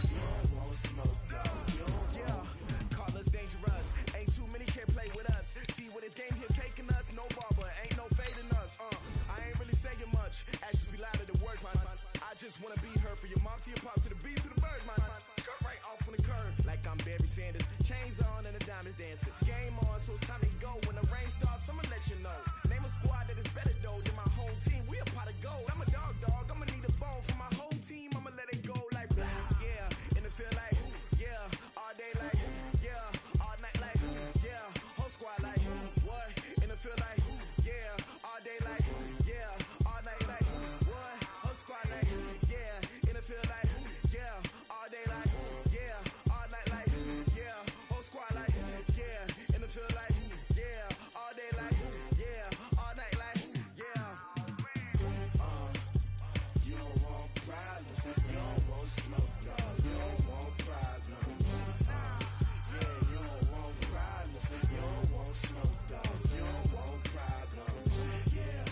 You don't want smoke, though. Yeah, call us dangerous. Ain't too many can play with us. See where this game here taking us. No barber, ain't no fading us. I ain't really saying much. Actions be louder than words, man. I just wanna be heard for your mom to your pop to the beat to the birds, man. Cut right off on the curb like I'm Barry Sanders. Chains on and the diamonds dancing. Game on, so it's time to go. When the rain starts, I'ma let you know. Name a squad that is better though than my home team. We a pot of gold. I'm a dog. I'ma need a bone for my whole team. I'ma let it go like yeah. In the field like yeah. All day like yeah. All night like yeah. Whole squad like what? In the field like yeah. All day like yeah. All night like what? Whole squad like yeah. In the field like yeah. All day like yeah. All night like yeah. Whole squad like yeah. In the field like yeah. All day like yeah. All night like yeah. You don't want problems. You don't want smoke, no. You don't want problems. Yeah, you don't want problems. You don't want smoke, dog. You don't want problems. Yeah,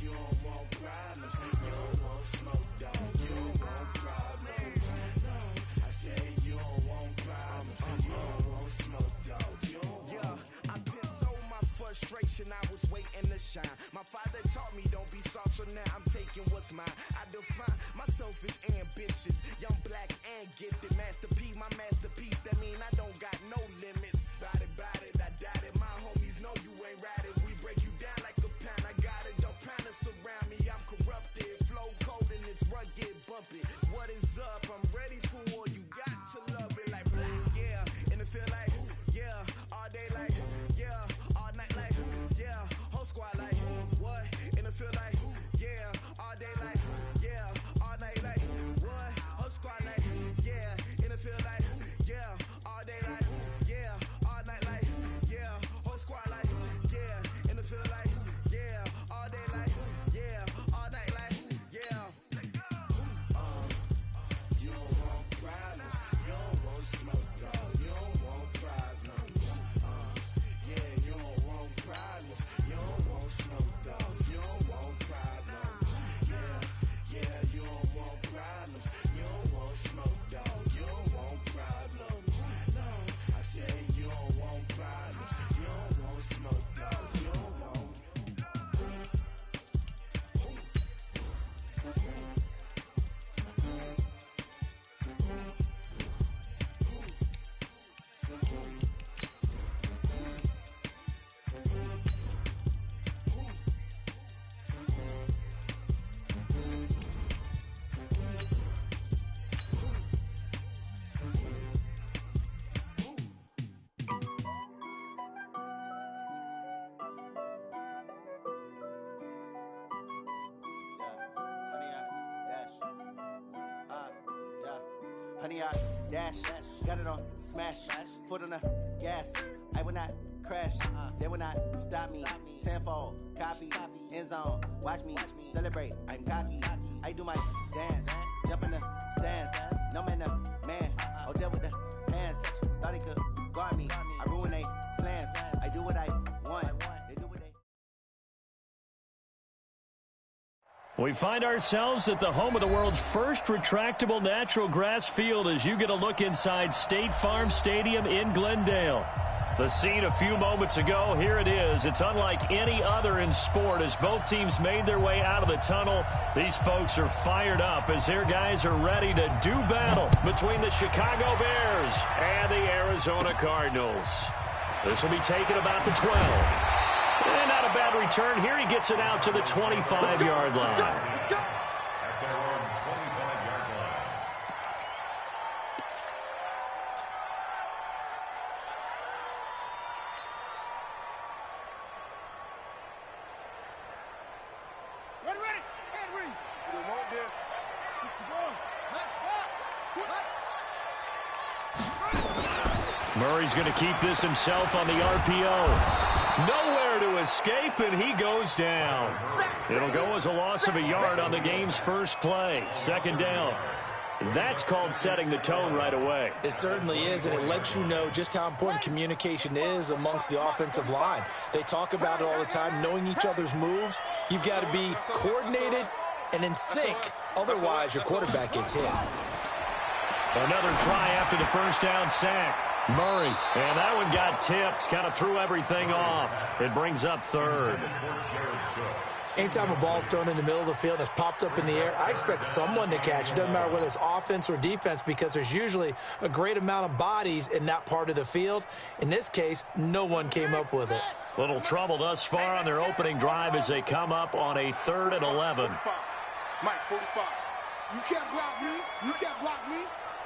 you don't want problems. You don't want smoke, dog. You don't want problems. No, I said you don't want problems. You don't want smoke, dog. You don't want. Yeah, I've been so my frustration, I was waiting to shine. My father taught me don't be soft, so now I'm taking what's mine. I define myself as ambitious, young, black, and gifted. Master P, my masterpiece. That mean I don't got no limits. Bout it, I doubt it. My homies know you ain't ratted. We break you down like a pound. I got it, don't pound us around me. I'm corrupted, flow cold and it's rugged, bumpy. What is up? I'm ready for war. You got to love it like yeah. In the field like yeah. All day like yeah. All night like yeah. Whole squad like what? In the field like yeah. All day like yeah. All night like what? Whole squad like yeah. In the field like yeah. All day like yeah. All night like yeah. Whole squad like yeah. In the field like yeah. All day like yeah. All night like yeah. You don't want problems. You don't want smoke, dog. You don't want problems. Yeah, you don't want problems. You don't want smoke, dog. You don't want problems. Yeah, you don't want problems. You don't want smoke, dog. You don't want problems. No, I said you don't want problems. You don't want smoke, dog. You don't want. Honey, I dash, got it on smash, foot on the gas. I will not crash, they will not stop me. Tenfold, copy, end zone, watch me celebrate. I'm cocky, I do my dance, jump in the stands. No man, man, oh deal with the hands. Thought he could guard me, I ruin they plans. I do what I want, they do what they. We find ourselves at the home of the world's first retractable natural grass field as you get a look inside State Farm Stadium in Glendale. The scene a few moments ago, here it is. It's unlike any other in sport as both teams made their way out of the tunnel. These folks are fired up as their guys are ready to do battle between the Chicago Bears and the Arizona Cardinals. This will be taken about the 12. And not a bad return here. He gets it out to the 25-yard line. Ready, and read. We want this. Murray's going to keep this himself on the RPO. Nowhere to escape, and he goes down. It'll go as a loss of a yard on the game's first play. Second down. That's called setting the tone right away. It certainly is, and it lets you know just how important communication is amongst the offensive line. They talk about it all the time, knowing each other's moves. You've got to be coordinated and in sync. Otherwise, your quarterback gets hit. Another try after the first down sack. Murray, and that one got tipped, kind of threw everything off. It brings up third. Anytime a ball's thrown in the middle of the field and it's popped up in the air, I expect someone to catch it. Doesn't matter whether it's offense or defense, because there's usually a great amount of bodies in that part of the field. In this case, no one came up with it. Little trouble thus far on their opening drive as they come up on a 3rd and 11. Mike 45. You can't block me. You can't block me.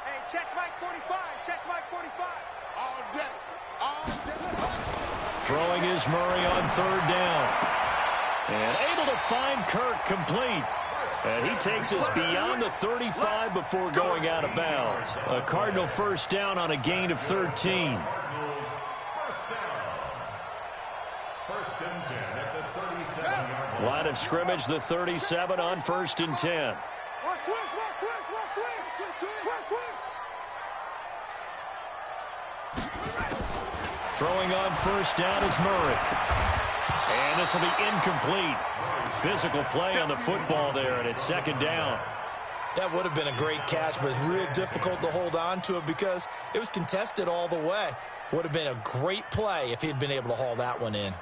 Hey, check Mike 45. Check Mike 45. All day. All day. Throwing is Murray on 3rd down. And able to find Kirk complete. And he takes us beyond the 35 before going out of bounds. A Cardinal first down on a gain of 13. First and 10 at the 37-yard line. Line of scrimmage, the 37 on 1st and 10. Throwing on 1st down is Murray. And this will be incomplete. Physical play on the football there, and it's 2nd down. That would have been a great catch, but it's real difficult to hold on to it because it was contested all the way. Would have been a great play if he had been able to haul that one in.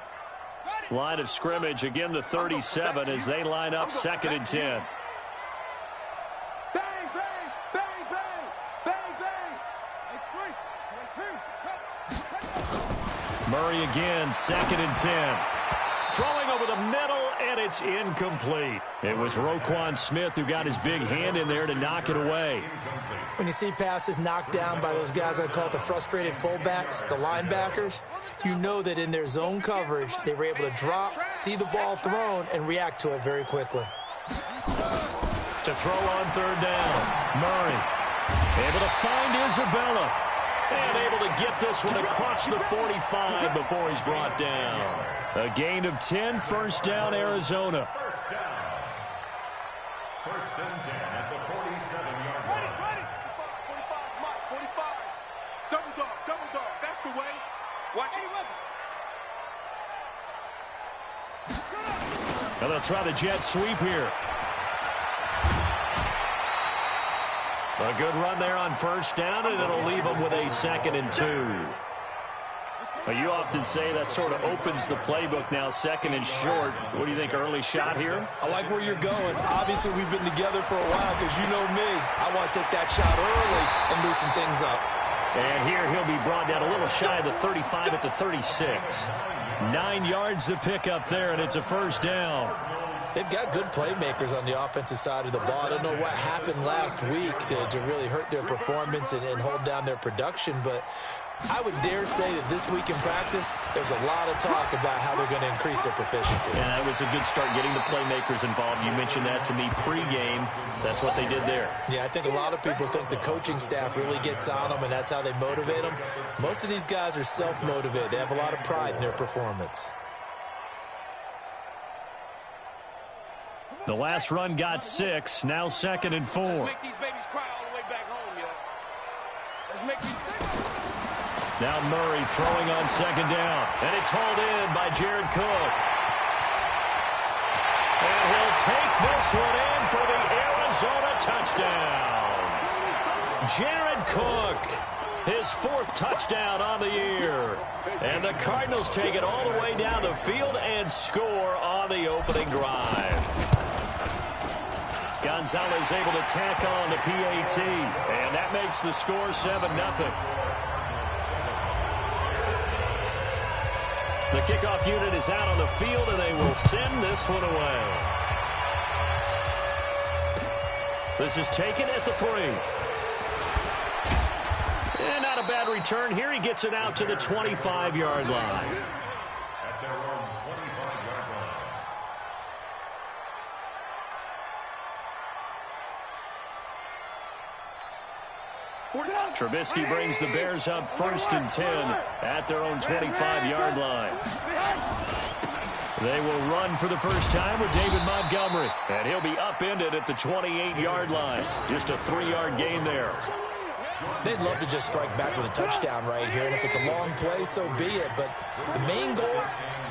Line of scrimmage, again the 37 as they line up 2nd and 10. Bang, bang, bang, bang, bang, bang. Murray again, 2nd and 10. Throwing over the middle, and it's incomplete. It was Roquan Smith who got his big hand in there to knock it away. When you see passes knocked down by those guys I call the frustrated fullbacks, the linebackers, you know that in their zone coverage, they were able to drop, see the ball thrown, and react to it very quickly. To throw on 3rd down, Murray able to find Isabella. And able to get this one across the 45 before he's brought down. A gain of 10, 1st down, Arizona. First and 10 at the 47-yard line. Ready. 45, Mike, 45. Double dog. That's the way. Watch it. Now they'll try the jet sweep here. A good run there on 1st down, and it'll leave them with a 2nd and 2. You often say that sort of opens the playbook now, 2nd and short. What do you think, early shot here? I like where you're going. Obviously, we've been together for a while because you know me. I want to take that shot early and loosen things up. And here he'll be brought down a little shy of the 35 at the 36. 9 yards to pick up there, and it's a 1st down. They've got good playmakers on the offensive side of the ball. I don't know what happened last week to really hurt their performance and hold down their production, but I would dare say that this week in practice, there's a lot of talk about how they're going to increase their proficiency. And that was a good start getting the playmakers involved. You mentioned that to me pregame. That's what they did there. Yeah, I think a lot of people think the coaching staff really gets on them, and that's how they motivate them. Most of these guys are self-motivated. They have a lot of pride in their performance. The last run got 6, now 2nd and 4. Let's make these babies cry all the way back home, yo. Let's make these... Now Murray throwing on 2nd down, and it's hauled in by Jared Cook. And he'll take this one in for the Arizona touchdown. Jared Cook, his 4th touchdown on the year. And the Cardinals take it all the way down the field and score on the opening drive. Gonzalez able to tack on the PAT, and that makes the score 7-0. The kickoff unit is out on the field, and they will send this one away. This is taken at the 3. And not a bad return here. He gets it out to the 25-yard line. At their own 25-yard line. Trubisky brings the Bears up 1st and 10 at their own 25-yard line. They will run for the first time with David Montgomery, and he'll be upended at the 28-yard line. Just a 3-yard gain there. They'd love to just strike back with a touchdown right here, and if it's a long play, so be it. But the main goal,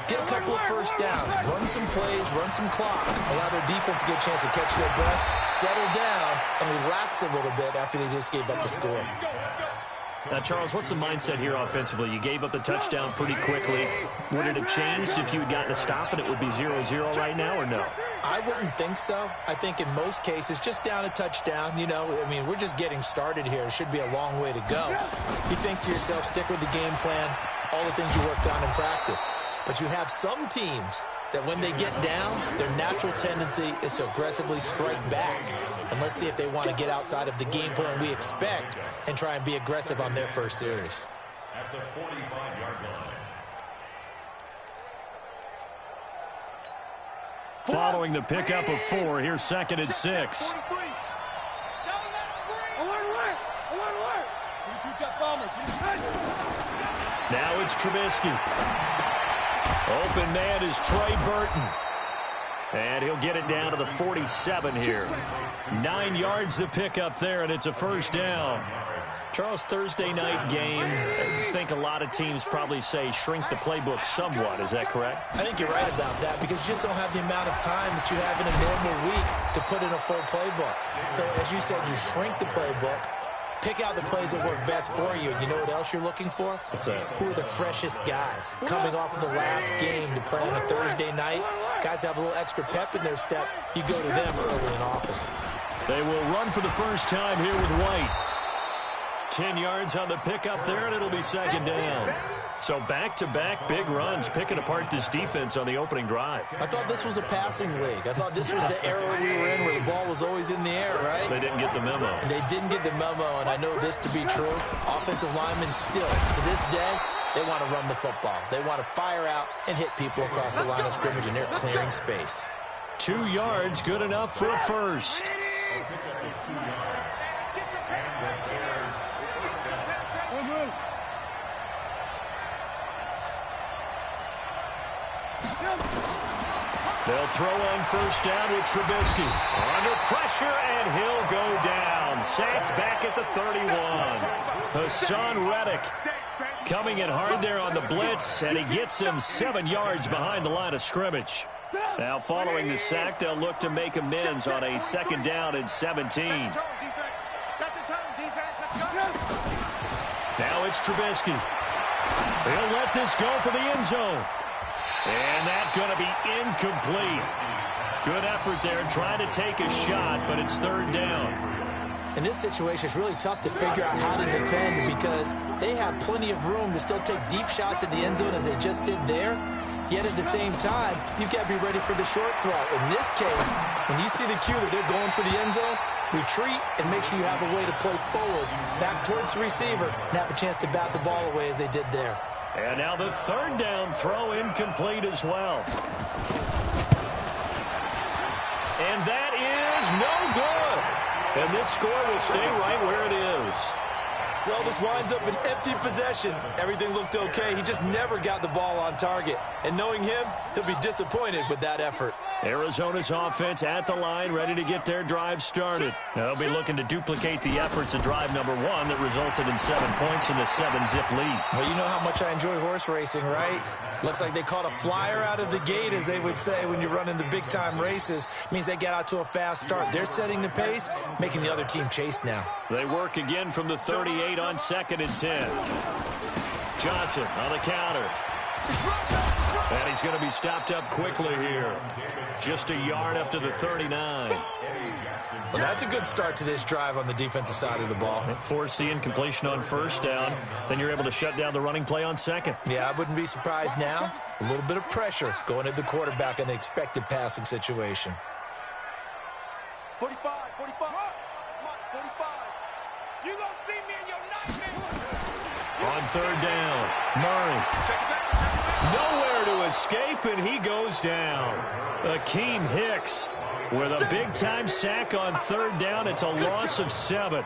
get a couple of first downs, run some plays, run some clock, allow their defense a good chance to catch their breath, settle down, and relax a little bit after they just gave up the score. Now, Charles, what's the mindset here offensively? You gave up the touchdown pretty quickly. Would it have changed if you had gotten a stop and it would be 0-0 right now, or no? I wouldn't think so. I think in most cases, just down a touchdown, you know, I mean, we're just getting started here. It should be a long way to go. You think to yourself, stick with the game plan, all the things you worked on in practice. But you have some teams that when they get down, their natural tendency is to aggressively strike back. And let's see if they want to get outside of the game plan we expect and try and be aggressive on their first series. At the 45-yard line. Following the pickup of 4, here's 2nd and 6. Now it's Trubisky. Open man is Trey Burton. And he'll get it down to the 47 here. 9 yards to pick up there, and it's a first down. Charles, Thursday night game, I think a lot of teams probably say shrink the playbook somewhat. Is that correct? I think you're right about that because you just don't have the amount of time that you have in a normal week to put in a full playbook. So, as you said, you shrink the playbook. Pick out the plays that work best for you. You know what else you're looking for? What's that? Who are the freshest guys coming off of the last game to play on a Thursday night? Guys have a little extra pep in their step. You go to them early and often. They will run for the first time here with White. 10 yards on the pickup there, and it'll be 2nd down. So back-to-back big runs, picking apart this defense on the opening drive. I thought this was a passing league. I thought this was the era we were in where the ball was always in the air, right? They didn't get the memo. They didn't get the memo, and I know this to be true. Offensive linemen still, to this day, they want to run the football. They want to fire out and hit people across the line of scrimmage, and they're clearing space. 2 yards, good enough for a first. A pickup of 2 yards. And the Bears first down. They'll throw on first down with Trubisky. Under pressure, and he'll go down. Sacked back at the 31. Hassan Reddick coming in hard there on the blitz, and he gets him 7 yards behind the line of scrimmage. Now, following the sack, they'll look to make amends on a 2nd down and 17. Now it's Trubisky. He'll let this go for the end zone. And that's going to be incomplete. Good effort there, trying to take a shot, but it's 3rd down. In this situation, it's really tough to figure out how to defend because they have plenty of room to still take deep shots at the end zone as they just did there. Yet at the same time, you've got to be ready for the short throw. In this case, when you see the cue that they're going for the end zone, retreat and make sure you have a way to play forward, back towards the receiver, and have a chance to bat the ball away as they did there. And now the 3rd down throw incomplete as well. And that is no good. And this score will stay right where it is. Well, this winds up an empty possession. Everything looked okay. He just never got the ball on target. And knowing him, he'll be disappointed with that effort. Arizona's offense at the line, ready to get their drive started. They'll be looking to duplicate the efforts of drive number 1 that resulted in 7 points in the 7-zip lead. Well, you know how much I enjoy horse racing, right? Looks like they caught a flyer out of the gate, as they would say when you're running the big-time races. Means they get out to a fast start. They're setting the pace, making the other team chase now. They work again from the 38 on 2nd and 10. Johnson on the counter. And he's going to be stopped up quickly here. Just a yard up to the 39. Well, that's a good start to this drive on the defensive side of the ball. Force the incompletion on first down. Then you're able to shut down the running play on 2nd. Yeah, I wouldn't be surprised now. A little bit of pressure going at the quarterback in an expected passing situation. 45, 45. 45. You gonna see me in your nightmare. On 3rd down, Murray. Nowhere to escape, and he goes down. Akeem Hicks with a big-time sack on 3rd down. It's a loss of 7.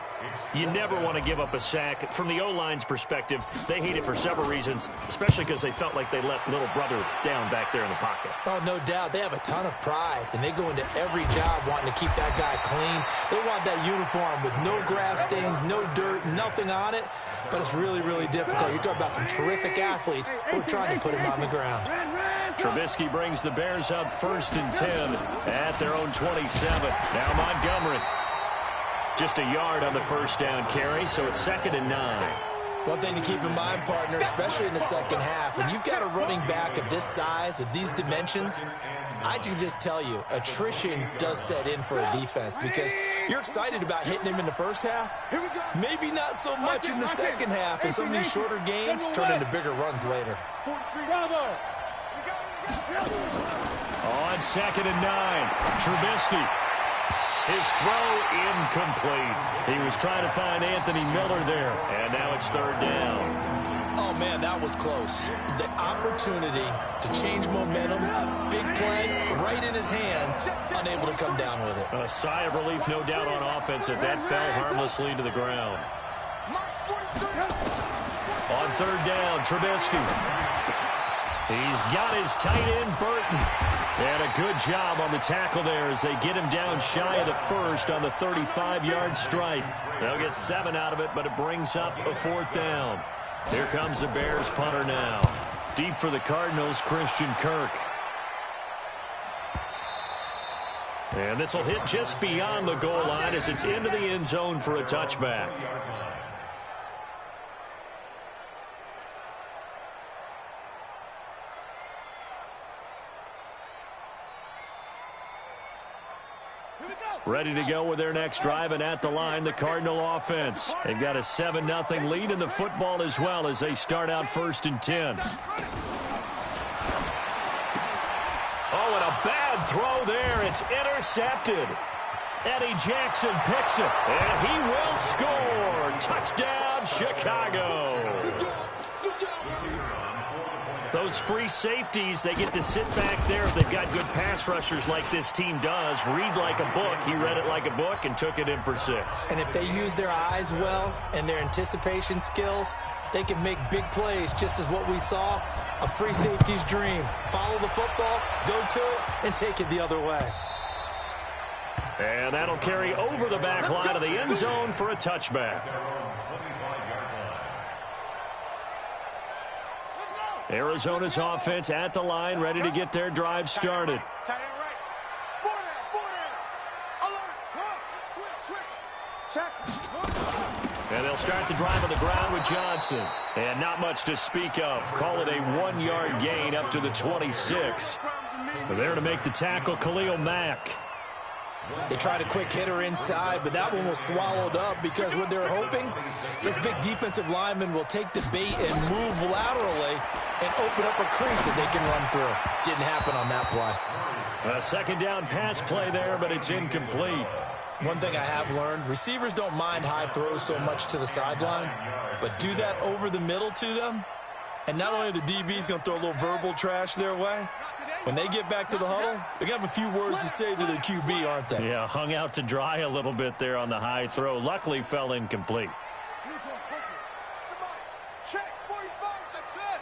You never want to give up a sack. From the O-line's perspective, they hate it for several reasons, especially because they felt like they let little brother down back there in the pocket. Oh, no doubt. They have a ton of pride, and they go into every job wanting to keep that guy clean. They want that uniform with no grass stains, no dirt, nothing on it, but it's really, really difficult. You're talking about some terrific athletes who are trying to put him on the ground. Trubisky brings the Bears up 1st and 10 at their own 27. Now Montgomery. Just a yard on the first down carry, so it's 2nd and 9. One thing to keep in mind, partner, especially in the second half, when you've got a running back of this size, of these dimensions, I can just tell you, attrition does set in for a defense because you're excited about hitting him in the first half. Maybe not so much in the second half, and some of these shorter gains turn into bigger runs later. On 2nd and 9, Trubisky. His throw incomplete. He was trying to find Anthony Miller there, and now it's 3rd down. Oh, man, that was close. The opportunity to change momentum, big play, right in his hands, unable to come down with it. A sigh of relief, no doubt, on offense that fell harmlessly to the ground. On 3rd down, Trubisky. He's got his tight end, Burton. And a good job on the tackle there as they get him down shy of the first on the 35-yard stripe. They'll get 7 out of it, but it brings up a 4th down. Here comes the Bears punter now. Deep for the Cardinals, Christian Kirk. And this will hit just beyond the goal line as it's into the end zone for a touchback. Ready to go with their next drive, and at the line, the Cardinal offense. They've got a 7-0 lead in the football as well as they start out 1st and 10. Oh, and a bad throw there. It's intercepted. Eddie Jackson picks it, and he will score. Touchdown, Chicago. Those free safeties, they get to sit back there if they've got good pass rushers like this team does. Read like a book. He read it like a book and took it in for 6. And if they use their eyes well and their anticipation skills, they can make big plays, just as what we saw, a free safety's dream. Follow the football, go to it, and take it the other way. And that'll carry over the back line of the end zone for a touchback. Arizona's offense at the line, ready to get their drive started. And they'll start the drive on the ground with Johnson. And not much to speak of. Call it a 1-yard gain up to the 26. They're there to make the tackle, Khalil Mack. They tried a quick hitter inside, but that one was swallowed up because what they're hoping, this big defensive lineman will take the bait and move laterally and open up a crease that they can run through. Didn't happen on that play. A 2nd down pass play there, but it's incomplete. One thing I have learned, receivers don't mind high throws so much to the sideline, but do that over the middle to them, and not only are the DBs going to throw a little verbal trash their way, when they get back to the huddle, they're going to have a few words to say to their QB, aren't they? Yeah, hung out to dry a little bit there on the high throw. Luckily fell incomplete. Check, 45, that's it.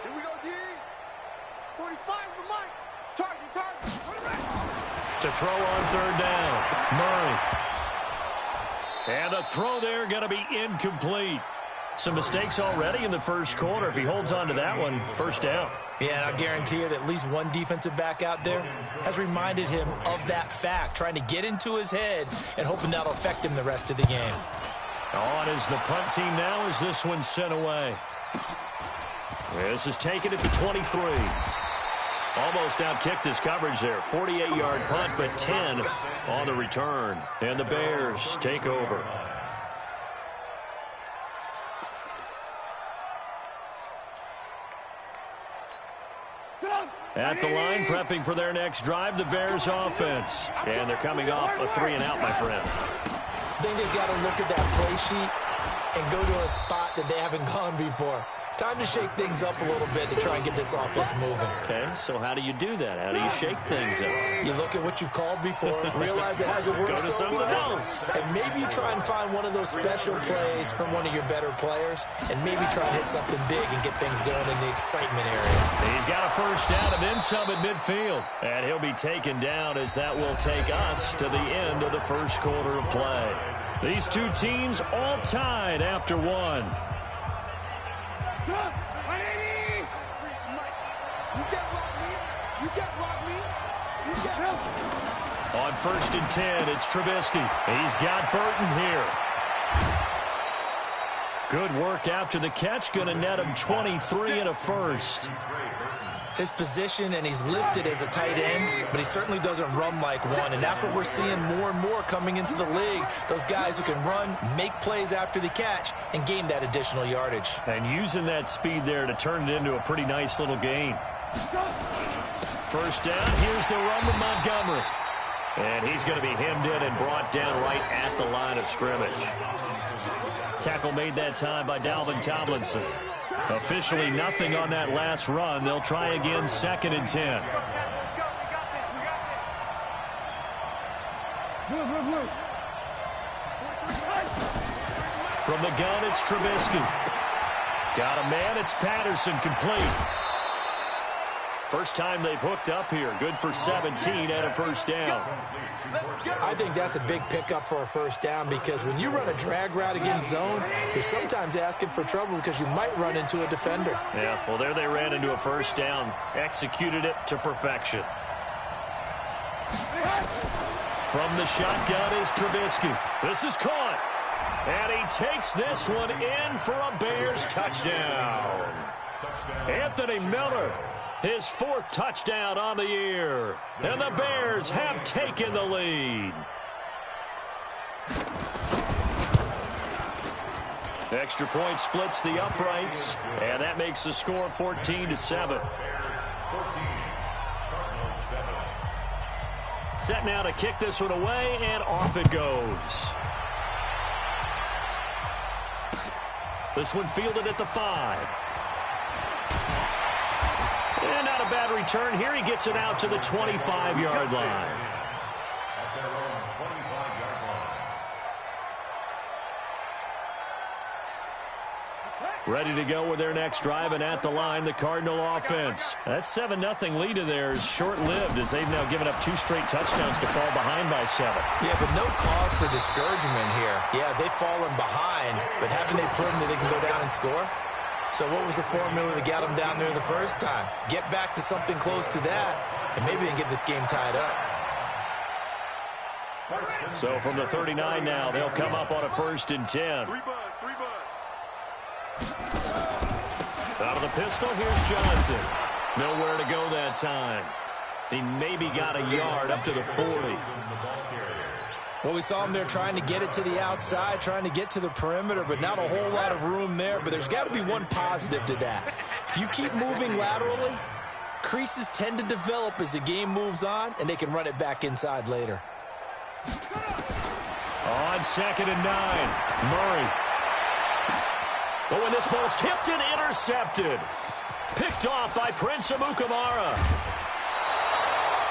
Here we go, D. 45 is the mic. Target. Put it back. To throw on 3rd down, Murray. And the throw there going to be incomplete. Some mistakes already in the first quarter. If he holds on to that one, 1st down. Yeah, and I guarantee you that at least one defensive back out there has reminded him of that fact, trying to get into his head and hoping that'll affect him the rest of the game. On is the punt team now as this one's sent away. This is taken at the 23. Almost outkicked his coverage there. 48-yard punt, but 10 on the return. And the Bears take over. At the line, prepping for their next drive, the Bears offense. And they're coming off a 3-and-out, my friend. I think they've got to look at that play sheet and go to a spot that they haven't gone before. Time to shake things up a little bit to try and get this offense moving. Okay, so how do you do that? How do you shake things up? You look at what you've called before, realize it hasn't worked Go to something else. and maybe try and find one of those special plays from one of your better players, and maybe try and hit something big and get things going in the excitement area. He's got a 1st down and then some at midfield. And he'll be taken down as that will take us to the end of the first quarter of play. These two teams all tied after 1. You get rock me. You get rock me. You get On 1st and 10, it's Trubisky. He's got Burton here. Good work after the catch. Going to net him 23 and a first. His position, and he's listed as a tight end, but he certainly doesn't run like one, and that's what we're seeing more and more coming into the league. Those guys who can run, make plays after the catch, and gain that additional yardage. And using that speed there to turn it into a pretty nice little gain. First down, here's the run with Montgomery. And he's going to be hemmed in and brought down right at the line of scrimmage. Tackle made that time by Dalvin Tomlinson. Officially nothing on that last run. They'll try again 2nd and 10. From the gun, it's Trubisky. Got a man, it's Patterson, complete. First time they've hooked up here. Good for 17 and a first down. I think that's a big pickup for a first down because when you run a drag route against zone, you're sometimes asking for trouble because you might run into a defender. Yeah, well, there they ran into a first down. Executed it to perfection. From the shotgun is Trubisky. This is caught. And he takes this one in for a Bears touchdown. Anthony Miller. His 4th touchdown on the year. And the Bears have taken the lead. Extra point splits the uprights. And that makes the score 14-7. Set now to kick this one away, and off it goes. This one fielded at the 5. And not a bad return here. He gets it out to the 25-yard line. Ready to go with their next drive, and at the line, the Cardinal offense. That 7-0 lead of theirs short-lived as they've now given up 2 straight touchdowns to fall behind by 7. Yeah, but no cause for discouragement here. Yeah, they've fallen behind, but haven't they proven that they can go down and score? So what was the formula that got them down there the first time? Get back to something close to that, and maybe they can get this game tied up. So from the 39 now, they'll come up on a 1st and 10. Out of the pistol, here's Johnson. Nowhere to go that time. He maybe got a yard up to the 40. Well, we saw him there trying to get it to the outside, trying to get to the perimeter, but not a whole lot of room there. But there's got to be one positive to that. If you keep moving laterally, creases tend to develop as the game moves on, and they can run it back inside later. On 2nd and 9, Murray. But when this ball's tipped and intercepted. Picked off by Prince Amukamara.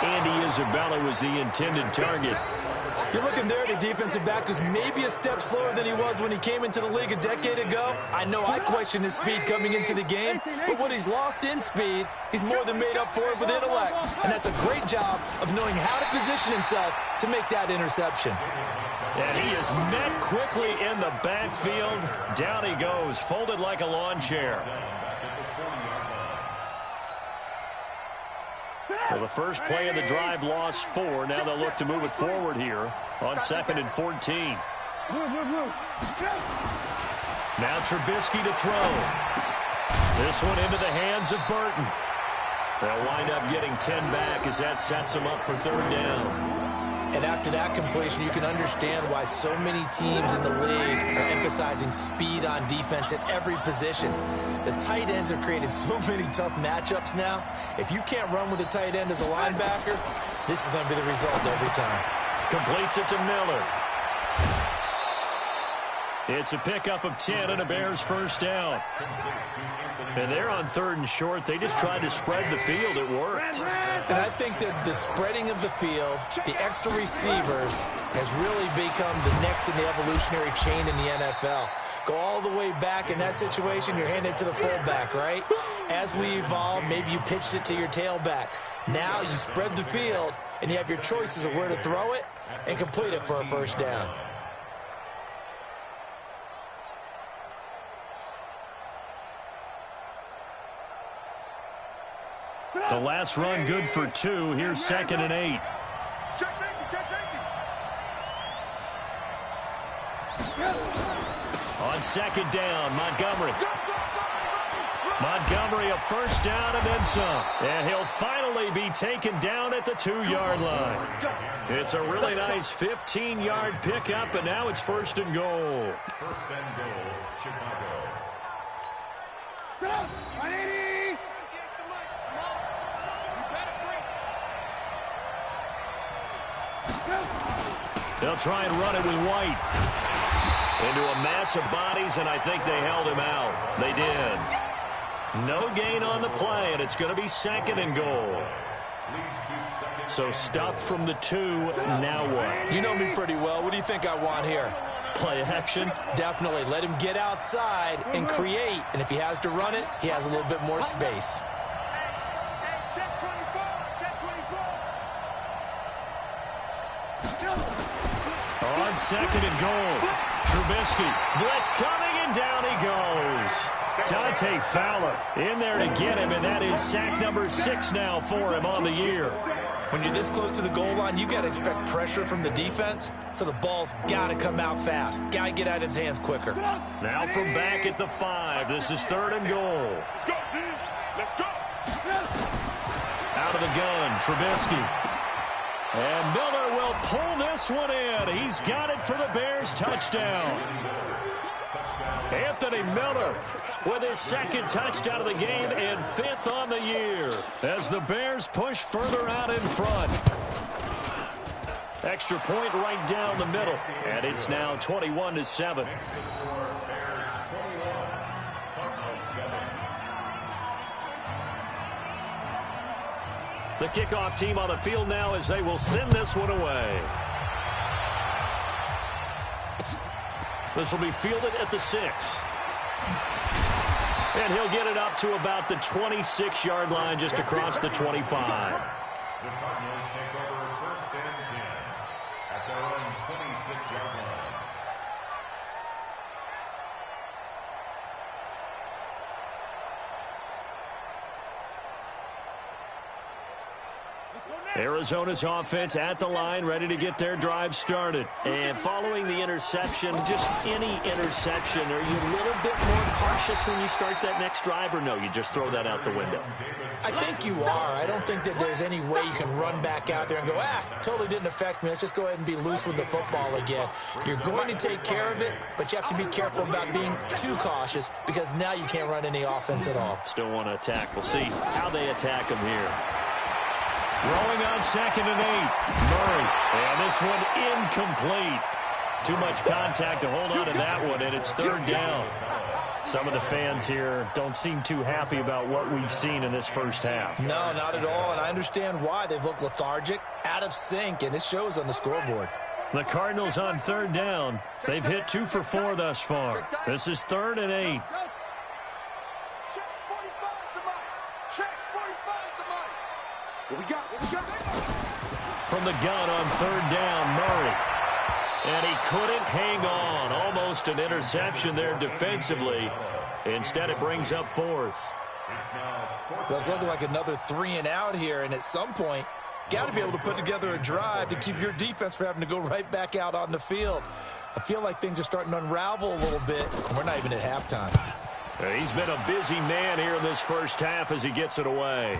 Andy Isabella was the intended target. You're looking there at a defensive back who's maybe a step slower than he was when he came into the league a decade ago. I know I questioned his speed coming into the game, but what he's lost in speed, he's more than made up for it with intellect. And that's a great job of knowing how to position himself to make that interception. And he is met quickly in the backfield. Down he goes, folded like a lawn chair. Well, the first play of the drive lost 4. Now they'll look to move it forward here on 2nd and 14. Now Trubisky to throw. This one into the hands of Burton. They'll wind up getting 10 back as that sets them up for 3rd down. And after that completion, you can understand why so many teams in the league are emphasizing speed on defense at every position. The tight ends have created so many tough matchups now. If you can't run with a tight end as a linebacker, this is going to be the result every time. Completes it to Miller. It's a pickup of 10 and a Bears first down. And they're on 3rd and short. They just tried to spread the field. It worked. And I think that the spreading of the field, the extra receivers, has really become the next in the evolutionary chain in the NFL. Go all the way back in that situation, you're handed to the fullback, right? As we evolve, maybe you pitched it to your tailback. Now you spread the field, and you have your choices of where to throw it and complete it for a first down. The last run good for 2. Here's 2nd and 8. On second down, Montgomery. Montgomery a first down and then some. And he'll finally be taken down at the 2-yard line. It's a really nice 15-yard pickup, and now it's first and goal. First and goal, Chicago. Set up, 180. They'll try and run it with White. Into a mass of bodies, and I think they held him out. They did. No gain on the play, and it's going to be second and goal. So stuffed from the 2, now what? You know me pretty well. What do you think I want here? Play action? Definitely. Let him get outside and create. And if he has to run it, he has a little bit more space. Check 24. Check 24. On second and goal. Trubisky. Blitz coming, and down he goes. Dante Fowler in there to get him, and that is sack number 6 now for him on the year. When you're this close to the goal line, you got to expect pressure from the defense, so the ball's got to come out fast. Got to get out of his hands quicker. Now from back at the 5, this is third and goal. Let's go, D. Let's go. Out of the gun, Trubisky. And Miller will pull this one in. He's got it for the Bears touchdown. Anthony Miller with his second touchdown of the game and 5th on the year as the Bears push further out in front. Extra point right down the middle, and it's now 21-7. The kickoff team on the field now as they will send this one away. This will be fielded at the 6. And he'll get it up to about the 26-yard line just across the 25. The Cardinals take over first and 10 at their own 26-yard line. Arizona's offense at the line, ready to get their drive started. And following the interception, just any interception, are you a little bit more cautious when you start that next drive, or no, you just throw that out the window? I think you are. I don't think that there's any way you can run back out there and go, totally didn't affect me. Let's just go ahead and be loose with the football again. You're going to take care of it, but you have to be careful about being too cautious because now you can't run any offense at all. Still want to attack. We'll see how they attack him here. Throwing on second and 8. Murray. And this one incomplete. Too much contact to hold on to that one, and it's third down. Some of the fans here don't seem too happy about what we've seen in this first half. No, not at all, and I understand why. They've looked lethargic, out of sync, and it shows on the scoreboard. The Cardinals on third down. They've hit 2 for 4 thus far. This is third and 8. Check 45 the mic. Check 45 the mic. What we got? What we got? From the gun on third down, Murray. And he couldn't hang on. Almost an interception there defensively. Instead, it brings up 4th. Well, it's looking like another 3 and out here, and at some point, got to be able to put together a drive to keep your defense from having to go right back out on the field. I feel like things are starting to unravel a little bit, and we're not even at halftime. He's been a busy man here in this first half as he gets it away.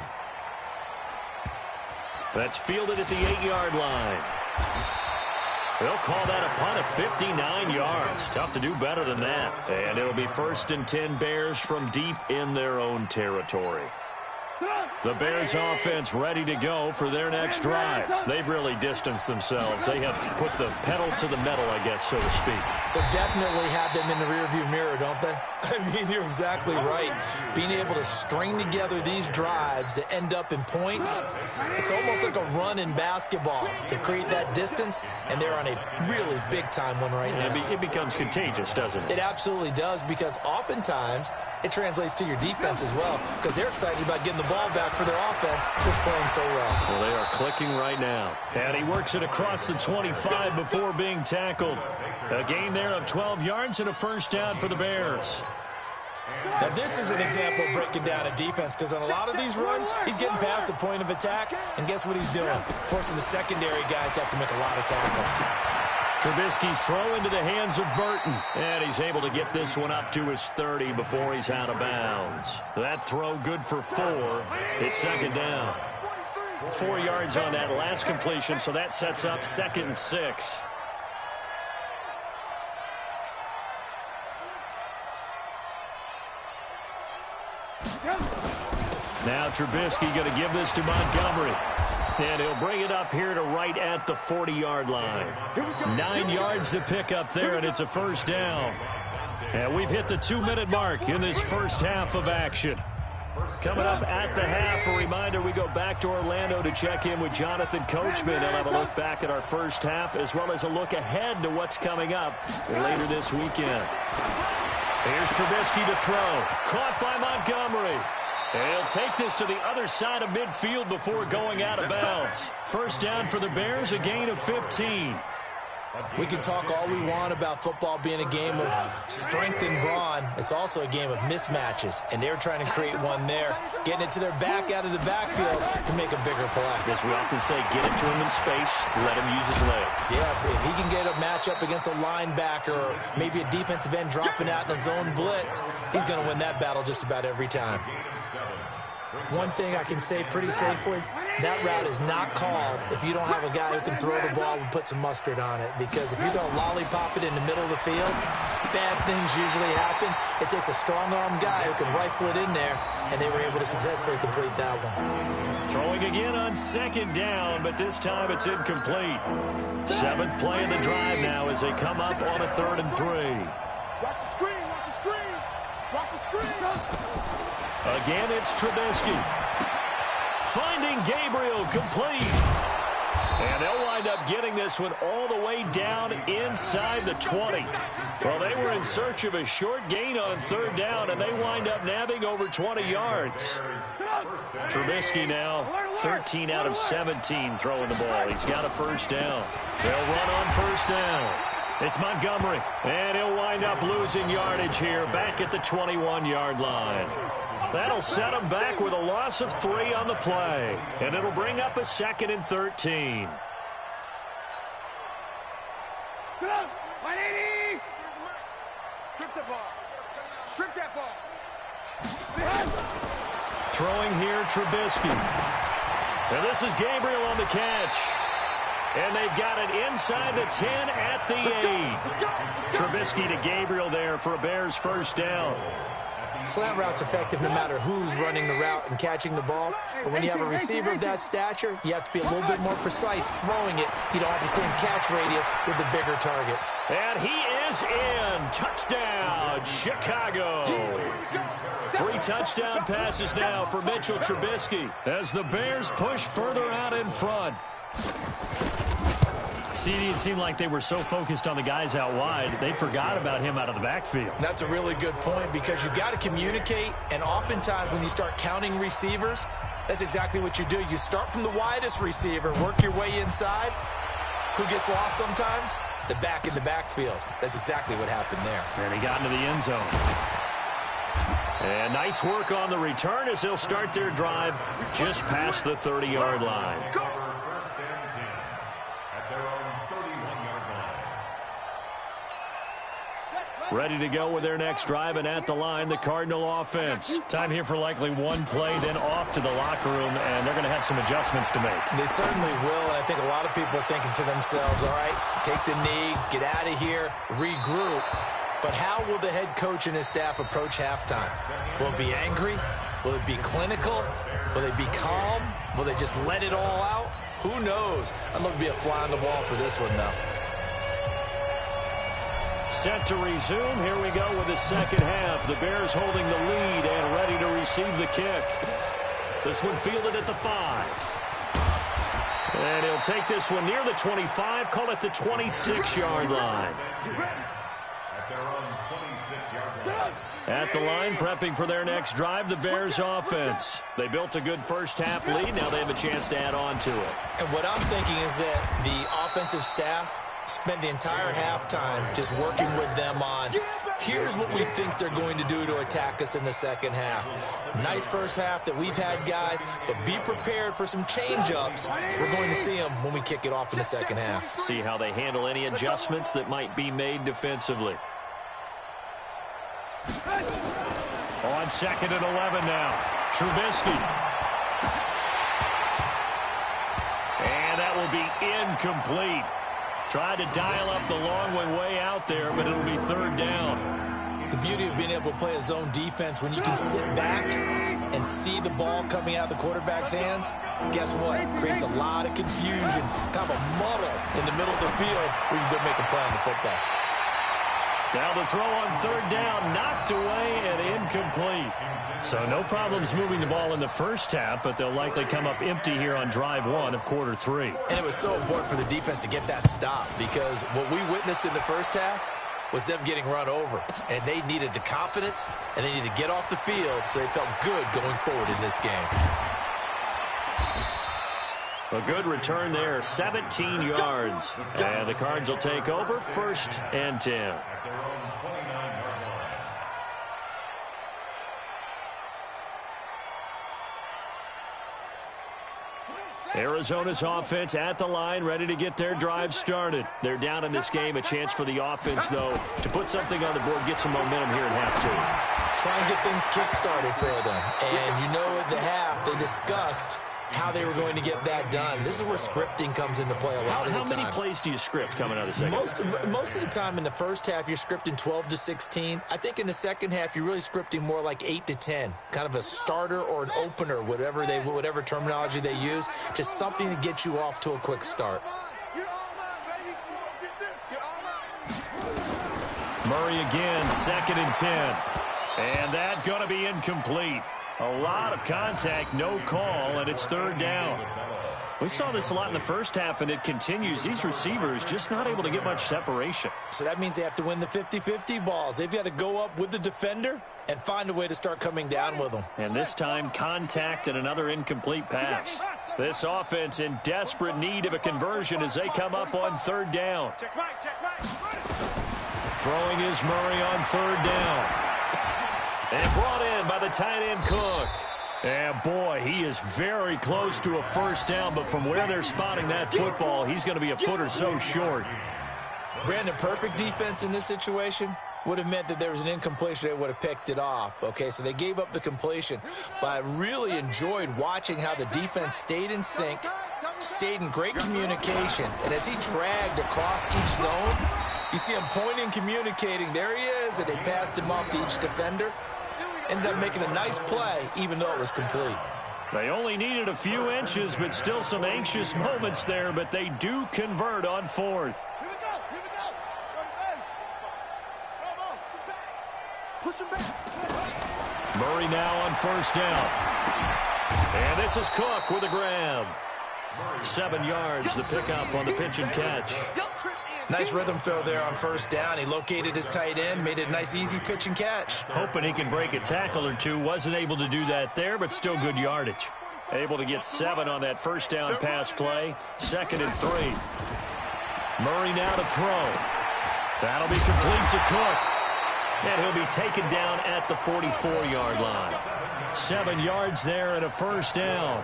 That's fielded at the 8-yard line. They'll call that a punt of 59 yards. Tough to do better than that. And it'll be first and 10 Bears from deep in their own territory. The Bears offense ready to go for their next drive. They've really distanced themselves. They have put the pedal to the metal, I guess, so to speak. So definitely have them in the rearview mirror, don't they? I mean, you're exactly right. Being able to string together these drives that end up in points, it's almost like a run in basketball to create that distance, and they're on a really big-time one right now. It becomes contagious, doesn't it? It absolutely does, because oftentimes it translates to your defense as well, because they're excited about getting the ball back for their offense just playing so well. Well, they are clicking right now. And he works it across the 25 before being tackled. A gain there of 12 yards and a first down for the Bears. Now, this is an example of breaking down a defense, because on a lot of these runs, he's getting past the point of attack, and guess what he's doing? Forcing the secondary guys to have to make a lot of tackles. Trubisky's throw into the hands of Burton. And he's able to get this one up to his 30 before he's out of bounds. That throw good for 4. It's second down. 4 yards on that last completion, so that sets up 2nd and 6. Now Trubisky going to give this to Montgomery. And he'll bring it up here to right at the 40-yard line. 9 yards to pick up there, and it's a first down. And we've hit the 2-minute mark in this first half of action. Coming up at the half, a reminder, we go back to Orlando to check in with Jonathan Coachman. He'll have a look back at our first half as well as a look ahead to what's coming up later this weekend. Here's Trubisky to throw. Caught by Montgomery. He'll take this to the other side of midfield before going out of bounds. First down for the Bears, a gain of 15. We can talk all we want about football being a game of strength and brawn. It's also a game of mismatches, and they're trying to create one there, getting it to their back out of the backfield to make a bigger play. As we often say, get it to him in space, let him use his leg. Yeah, if he can get a matchup against a linebacker or maybe a defensive end dropping out in a zone blitz, he's going to win that battle just about every time. One thing I can say pretty safely, that route is not called if you don't have a guy who can throw the ball and put some mustard on it. Because if you're going to lollipop it in the middle of the field, bad things usually happen. It takes a strong-arm guy who can rifle it in there, and they were able to successfully complete that one. Throwing again on second down, but this time it's incomplete. 7th play of the drive now as they come up on a 3rd and 3. Watch the screen, watch the screen, watch the screen. Again, it's Trubisky. Finding Gabriel complete. And they'll wind up getting this one all the way down inside the 20. Well, they were in search of a short gain on 3rd down, and they wind up nabbing over 20 yards. Trubisky now 13 out of 17 throwing the ball. He's got a first down. They'll run on first down. It's Montgomery, and he'll wind up losing yardage here back at the 21-yard line. That'll set him back with a loss of 3 on the play, and it'll bring up a 2nd and 13. Come on, 180. Strip the ball. Strip that ball. Throwing here, Trubisky. And this is Gabriel on the catch. And they've got it inside the 10 at the 8. Trubisky to Gabriel there for a Bears first down. Slant route's effective no matter who's running the route and catching the ball. But when you have a receiver of that stature, you have to be a little bit more precise throwing it. You don't have the same catch radius with the bigger targets. And he is in. Touchdown, Chicago. 3 touchdown passes now for Mitchell Trubisky as the Bears push further out in front. See, it seemed like they were so focused on the guys out wide, they forgot about him out of the backfield. That's a really good point because you've got to communicate, and oftentimes when you start counting receivers, that's exactly what you do. You start from the widest receiver, work your way inside. Who gets lost sometimes? The back in the backfield. That's exactly what happened there. And he got into the end zone. And nice work on the return as they'll start their drive just past the 30-yard line. Ready to go with their next drive, and at the line, the Cardinal offense. Time here for likely one play, then off to the locker room, and they're going to have some adjustments to make. They certainly will, and I think a lot of people are thinking to themselves, all right, take the knee, get out of here, regroup. But how will the head coach and his staff approach halftime? Will it be angry? Will it be clinical? Will they be calm? Will they just let it all out? Who knows? I'd love to be a fly on the wall for this one, though. Set to resume. Here we go with the second half. The Bears holding the lead and ready to receive the kick. This one fielded at the 5. And he'll take this one near the 25, call it the 26-yard line. At the line, prepping for their next drive, the Bears offense. They built a good first half lead. Now they have a chance to add on to it. And what I'm thinking is that the offensive staff spent the entire halftime just working with them on, here's what we think they're going to do to attack us in the second half. Nice first half that we've had, guys, but be prepared for some change-ups. We're going to see them when we kick it off in the second half. See how they handle any adjustments that might be made defensively. On 2nd and 11 now. Trubisky. And that will be incomplete. Tried to dial up the long one way out there, but it'll be 3rd down. The beauty of being able to play a zone defense when you can sit back and see the ball coming out of the quarterback's hands, guess what? Creates a lot of confusion, kind of a muddle in the middle of the field where you can go make a play on the football. Now the throw on 3rd down, knocked away and incomplete. So no problems moving the ball in the first half, but they'll likely come up empty here on drive 1 of quarter 3. And it was so important for the defense to get that stop because what we witnessed in the first half was them getting run over. And they needed the confidence, and they needed to get off the field so they felt good going forward in this game. A good return there, 17 yards. And the Cards will take over, 1st and 10. Arizona's offense at the line, ready to get their drive started. They're down in this game. A chance for the offense, though, to put something on the board, get some momentum here in half 2. Try and get things kick-started for them. And you know at the half, they discussed how they were going to get that done. This is where scripting comes into play a lot of the time. How many plays do you script coming out of the second half? Most of the time in the first half, you're scripting 12 to 16. I think in the second half, you're really scripting more like 8 to 10. Kind of a starter or an opener, whatever terminology they use. Just something to get you off to a quick start. Murray again, 2nd and 10. And that going to be incomplete. A lot of contact, no call, and it's 3rd down. We saw this a lot in the first half, and it continues. These receivers just not able to get much separation. So that means they have to win the 50-50 balls. They've got to go up with the defender and find a way to start coming down with them. And this time, contact and another incomplete pass. This offense in desperate need of a conversion as they come up on 3rd down. Throwing is Murray on 3rd down. And brought in by the tight end Cook. And boy, he is very close to a 1st down, but from where they're spotting that football, he's going to be a foot or so short. Brandon, perfect defense in this situation would have meant that there was an incompletion. They would have picked it off. Okay, so they gave up the completion. But I really enjoyed watching how the defense stayed in sync, stayed in great communication. And as he dragged across each zone, you see him pointing, communicating. There he is, and they passed him off to each defender. Ended up making a nice play, even though it was complete. They only needed a few inches, but still some anxious moments there, but they do convert on 4th. Here we go. Push him back. Murray now on 1st down. And this is Cook with a grab. 7 yards, the pickup on the pitch and catch. Nice rhythm throw there on 1st down. He located his tight end, made it a nice, easy pitch and catch. Hoping he can break a tackle or two. Wasn't able to do that there, but still good yardage. Able to get 7 on that 1st down pass play. 2nd and 3. Murray now to throw. That'll be complete to Cook. And he'll be taken down at the 44-yard line. 7 yards there and a 1st down.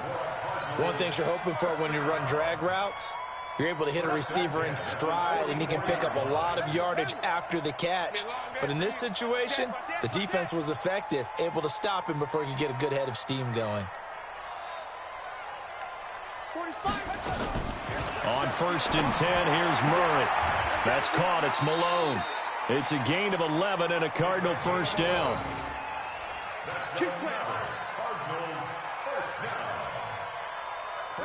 One thing you're hoping for when you run drag routes, you're able to hit a receiver in stride, and he can pick up a lot of yardage after the catch. But in this situation, the defense was effective, able to stop him before he could get a good head of steam going. On 1st and 10, here's Murray. That's caught. It's Malone. It's a gain of 11 and a Cardinal 1st down.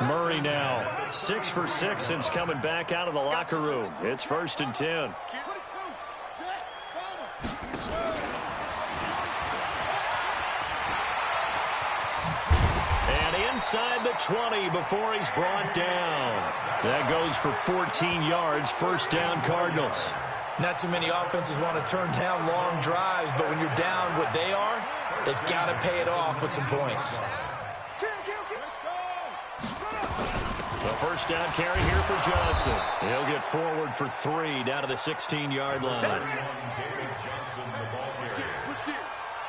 Murray now 6 for 6 since coming back out of the locker room. It's 1st and 10. And inside the 20 before he's brought down. That goes for 14 yards. 1st down Cardinals. Not too many offenses want to turn down long drives, but when you're down what they are, they've got to pay it off with some points. The first down carry here for Johnson. He'll get forward for 3 down to the 16-yard line. David Johnson, the ball carrier.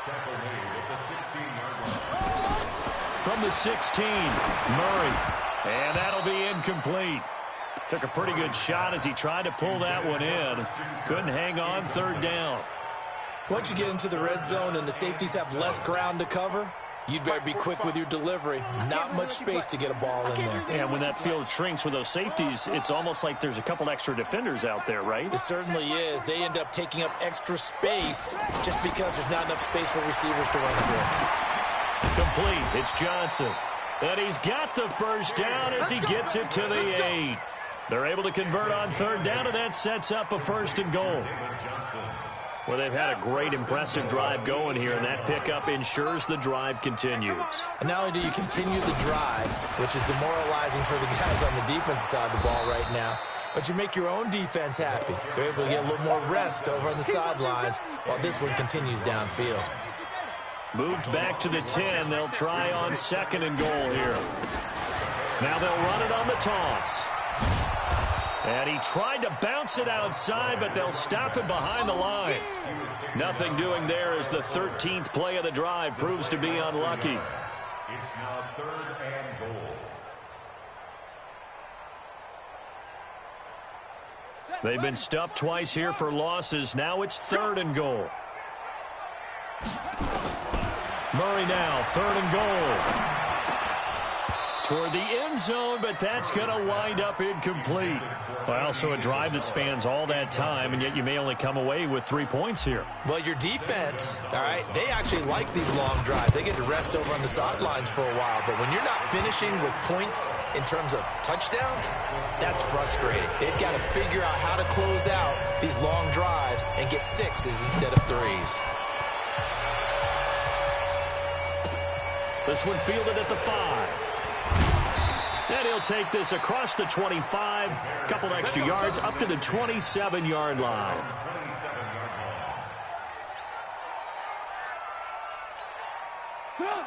Tackle made at the 16-yard line. From the 16, Murray. And that'll be incomplete. Took a pretty good shot as he tried to pull that one in. Couldn't hang on, third down. Once you get into the red zone and the safeties have less ground to cover, you'd better be quick with your delivery. Not much space to get a ball in there. And when that field shrinks with those safeties, it's almost like there's a couple extra defenders out there, right? It certainly is. They end up taking up extra space just because there's not enough space for receivers to run through. Complete. It's Johnson. And he's got the first down as he gets it to the 8. They're able to convert on third down, and that sets up a 1st and goal. Well, they've had a great, impressive drive going here, and that pickup ensures the drive continues. And not only do you continue the drive, which is demoralizing for the guys on the defensive side of the ball right now, but you make your own defense happy. They're able to get a little more rest over on the sidelines while this one continues downfield. Moved back to the 10. They'll try on 2nd and goal here. Now they'll run it on the toss. And he tried to bounce it outside, but they'll stop him behind the line. Nothing doing there as the 13th play of the drive proves to be unlucky. It's now 3rd and goal. They've been stuffed twice here for losses. Now it's 3rd and goal. Murray now, 3rd and goal. Toward the end zone, but that's going to wind up incomplete. Well, so a drive that spans all that time, and yet you may only come away with 3 points here. Well, your defense, all right, they actually like these long drives. They get to rest over on the sidelines for a while, but when you're not finishing with points in terms of touchdowns, that's frustrating. They've got to figure out how to close out these long drives and get 6s instead of 3s. This one fielded at the 5. And he'll take this across the 25, couple extra yards up to the 27-yard line.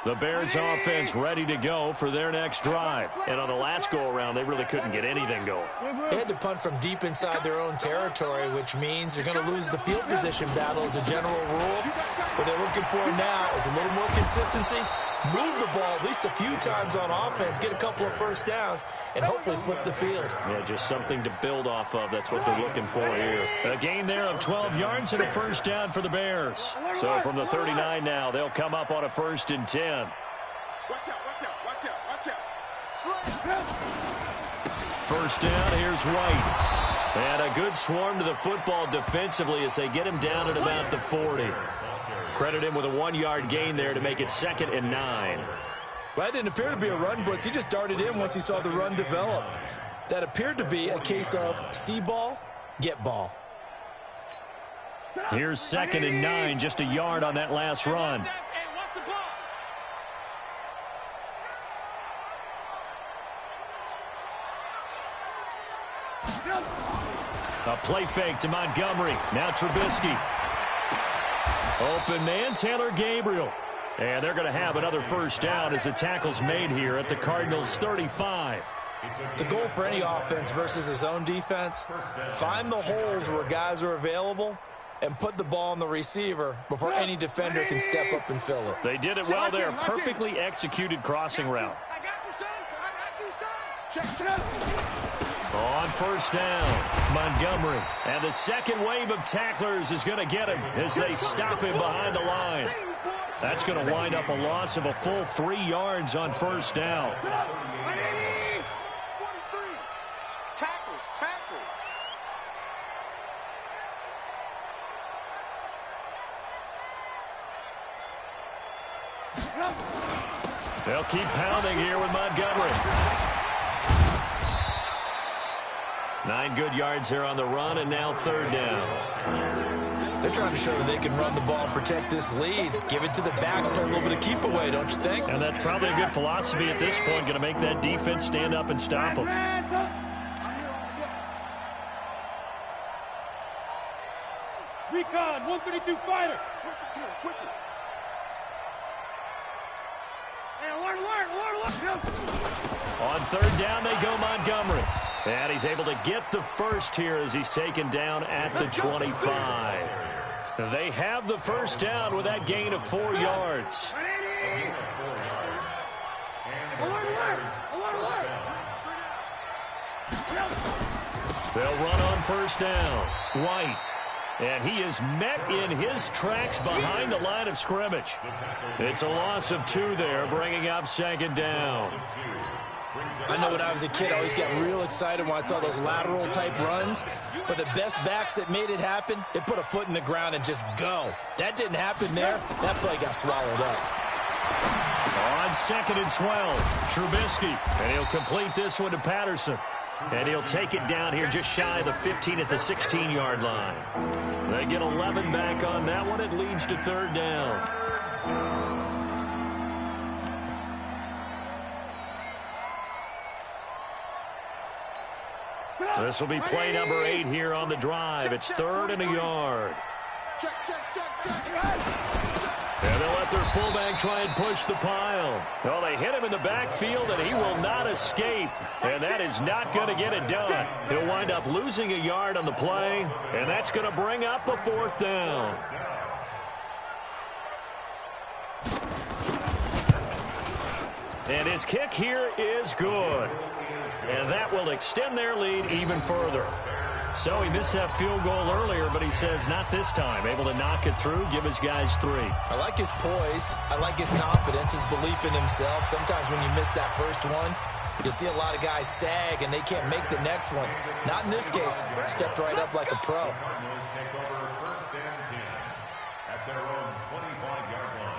The Bears offense ready to go for their next drive. And on the last go-around, they really couldn't get anything going. They had to punt from deep inside their own territory, which means you're going to lose the field position battle as a general rule. What they're looking for now is a little more consistency. Move the ball at least a few times on offense, get a couple of first downs, and hopefully flip the field. Yeah, just something to build off of. That's what they're looking for here. A gain there of 12 yards and a first down for the Bears. So from the 39 now, they'll come up on a 1st and 10. Watch out, watch out, watch out, watch out. First down, here's White. And a good swarm to the football defensively as they get him down at about the 40. Credit him with a 1-yard gain there to make it 2nd and 9. Well, that didn't appear to be a run blitz. He just darted in once he saw the run develop. That appeared to be a case of see ball, get ball. Here's 2nd and 9, just a yard on that last run. A play fake to Montgomery. Now Trubisky. Open man, Taylor Gabriel. And they're going to have another first down as the tackle's made here at the Cardinals' 35. The goal for any offense versus his own defense, find the holes where guys are available and put the ball on the receiver before any defender can step up and fill it. They did it well there. Perfectly executed crossing route. I got you, son. I got you, son. Check. On first down, Montgomery. And the second wave of tacklers is going to get him as they stop him behind the line. That's going to wind up a loss of a full 3 yards on first down. 43. Tackles, tackle. They'll keep pounding here with Montgomery. 9 good yards here on the run, and now third down. They're trying to show that they can run the ball and protect this lead. Give it to the backs, play a little bit of keep away, don't you think? And that's probably a good philosophy at this point, going to make that defense stand up and stop them. Recon, 132 fighter. Switch it. Hey, alert. On third down, they go Montgomery. And he's able to get the first here as he's taken down at the 25. They have the first down with that gain of 4 yards. They'll run on first down. White. And he is met in his tracks behind the line of scrimmage. It's a loss of 2 there, bringing up second down. I know when I was a kid, I always got real excited when I saw those lateral-type runs. But the best backs that made it happen, they put a foot in the ground and just go. That didn't happen there. That play got swallowed up. On second and 12, Trubisky. And he'll complete this one to Patterson. And he'll take it down here just shy of the 15 at the 16-yard line. They get 11 back on that one. It leads to third down. This will be play number 8 here on the drive. It's third and a yard. Check. And they'll let their fullback try and push the pile. Well, they hit him in the backfield, and he will not escape. And that is not going to get it done. He'll wind up losing a yard on the play, and that's going to bring up a fourth down. And his kick here is good. And that will extend their lead even further. So he missed that field goal earlier, but he says not this time. Able to knock it through, give his guys 3. I like his poise. I like his confidence, his belief in himself. Sometimes when you miss that first one, you'll see a lot of guys sag and they can't make the next one. Not in this case. Stepped right up like a pro. Cardinals take over first and 10 at their own 25-yard line.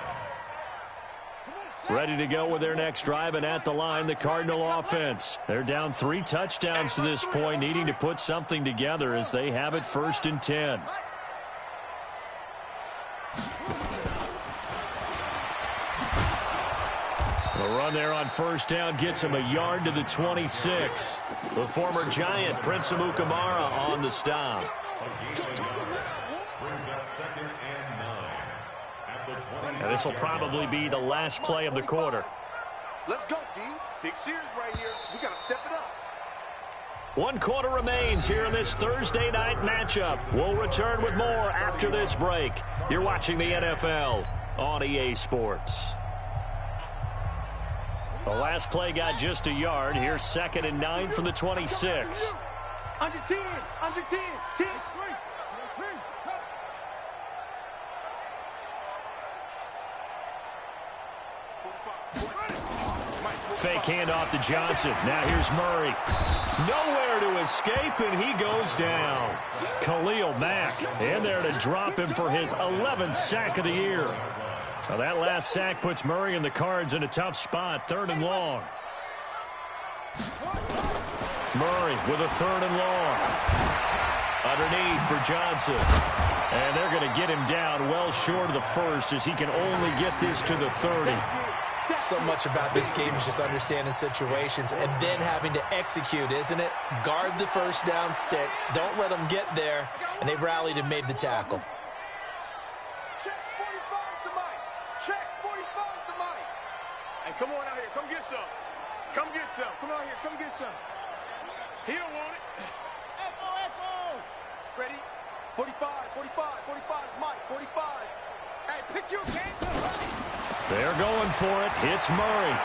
Ready to go with their next drive, and at the line, the Cardinal offense. They're down 3 touchdowns to this point, needing to put something together as they have it first and 10. The run there on first down gets him a yard to the 26. The former Giant, Prince Amukamara, on the stop. Brings up second and 9 at the 20. And this will probably be the last play of the quarter. Let's go, D. Big series right here. We got to step it up. 1 quarter remains here in this Thursday night matchup. We'll return with more after this break. You're watching the NFL on EA Sports. The last play got just a yard. Here's second and 9 from the 26. Under 10. 10. Fake handoff to Johnson. Now here's Murray. Nowhere to escape, and he goes down. Khalil Mack in there to drop him for his 11th sack of the year. Now that last sack puts Murray and the Cards in a tough spot. 3rd and long. Murray with a 3rd and long. Underneath for Johnson. And they're going to get him down well short of the first as he can only get this to the 30. So much about this game is just understanding situations and then having to execute, isn't it? Guard the first down sticks. Don't let them get there. And they rallied and made the tackle. Check 45 to Mike. Check 45 to Mike. Hey, come on out here. Come get some. Come get some. Come out here. Come get some. He don't want it. Echo. Ready? 45, Mike, 45. Hey, pick your game. They're going for it. It's Murray.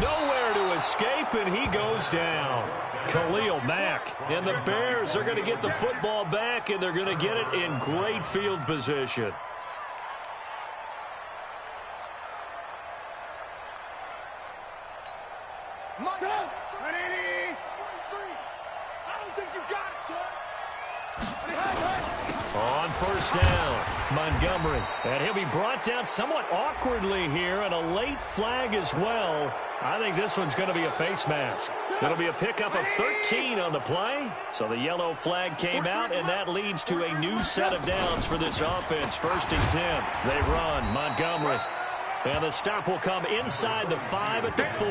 Nowhere to escape, and he goes down. Khalil Mack. And the Bears are going to get the football back, and they're going to get it in great field position. Mike, ready? 43. I don't think you got it, son. On first down, Montgomery. And he'll be brought down somewhat awkwardly here, and a late flag as well. I think this one's going to be a face mask. It'll be a pickup of 13 on the play. So the yellow flag came out, and that leads to a new set of downs for this offense. 1st and 10. They run. Montgomery. And the stop will come inside the 5 at the 4.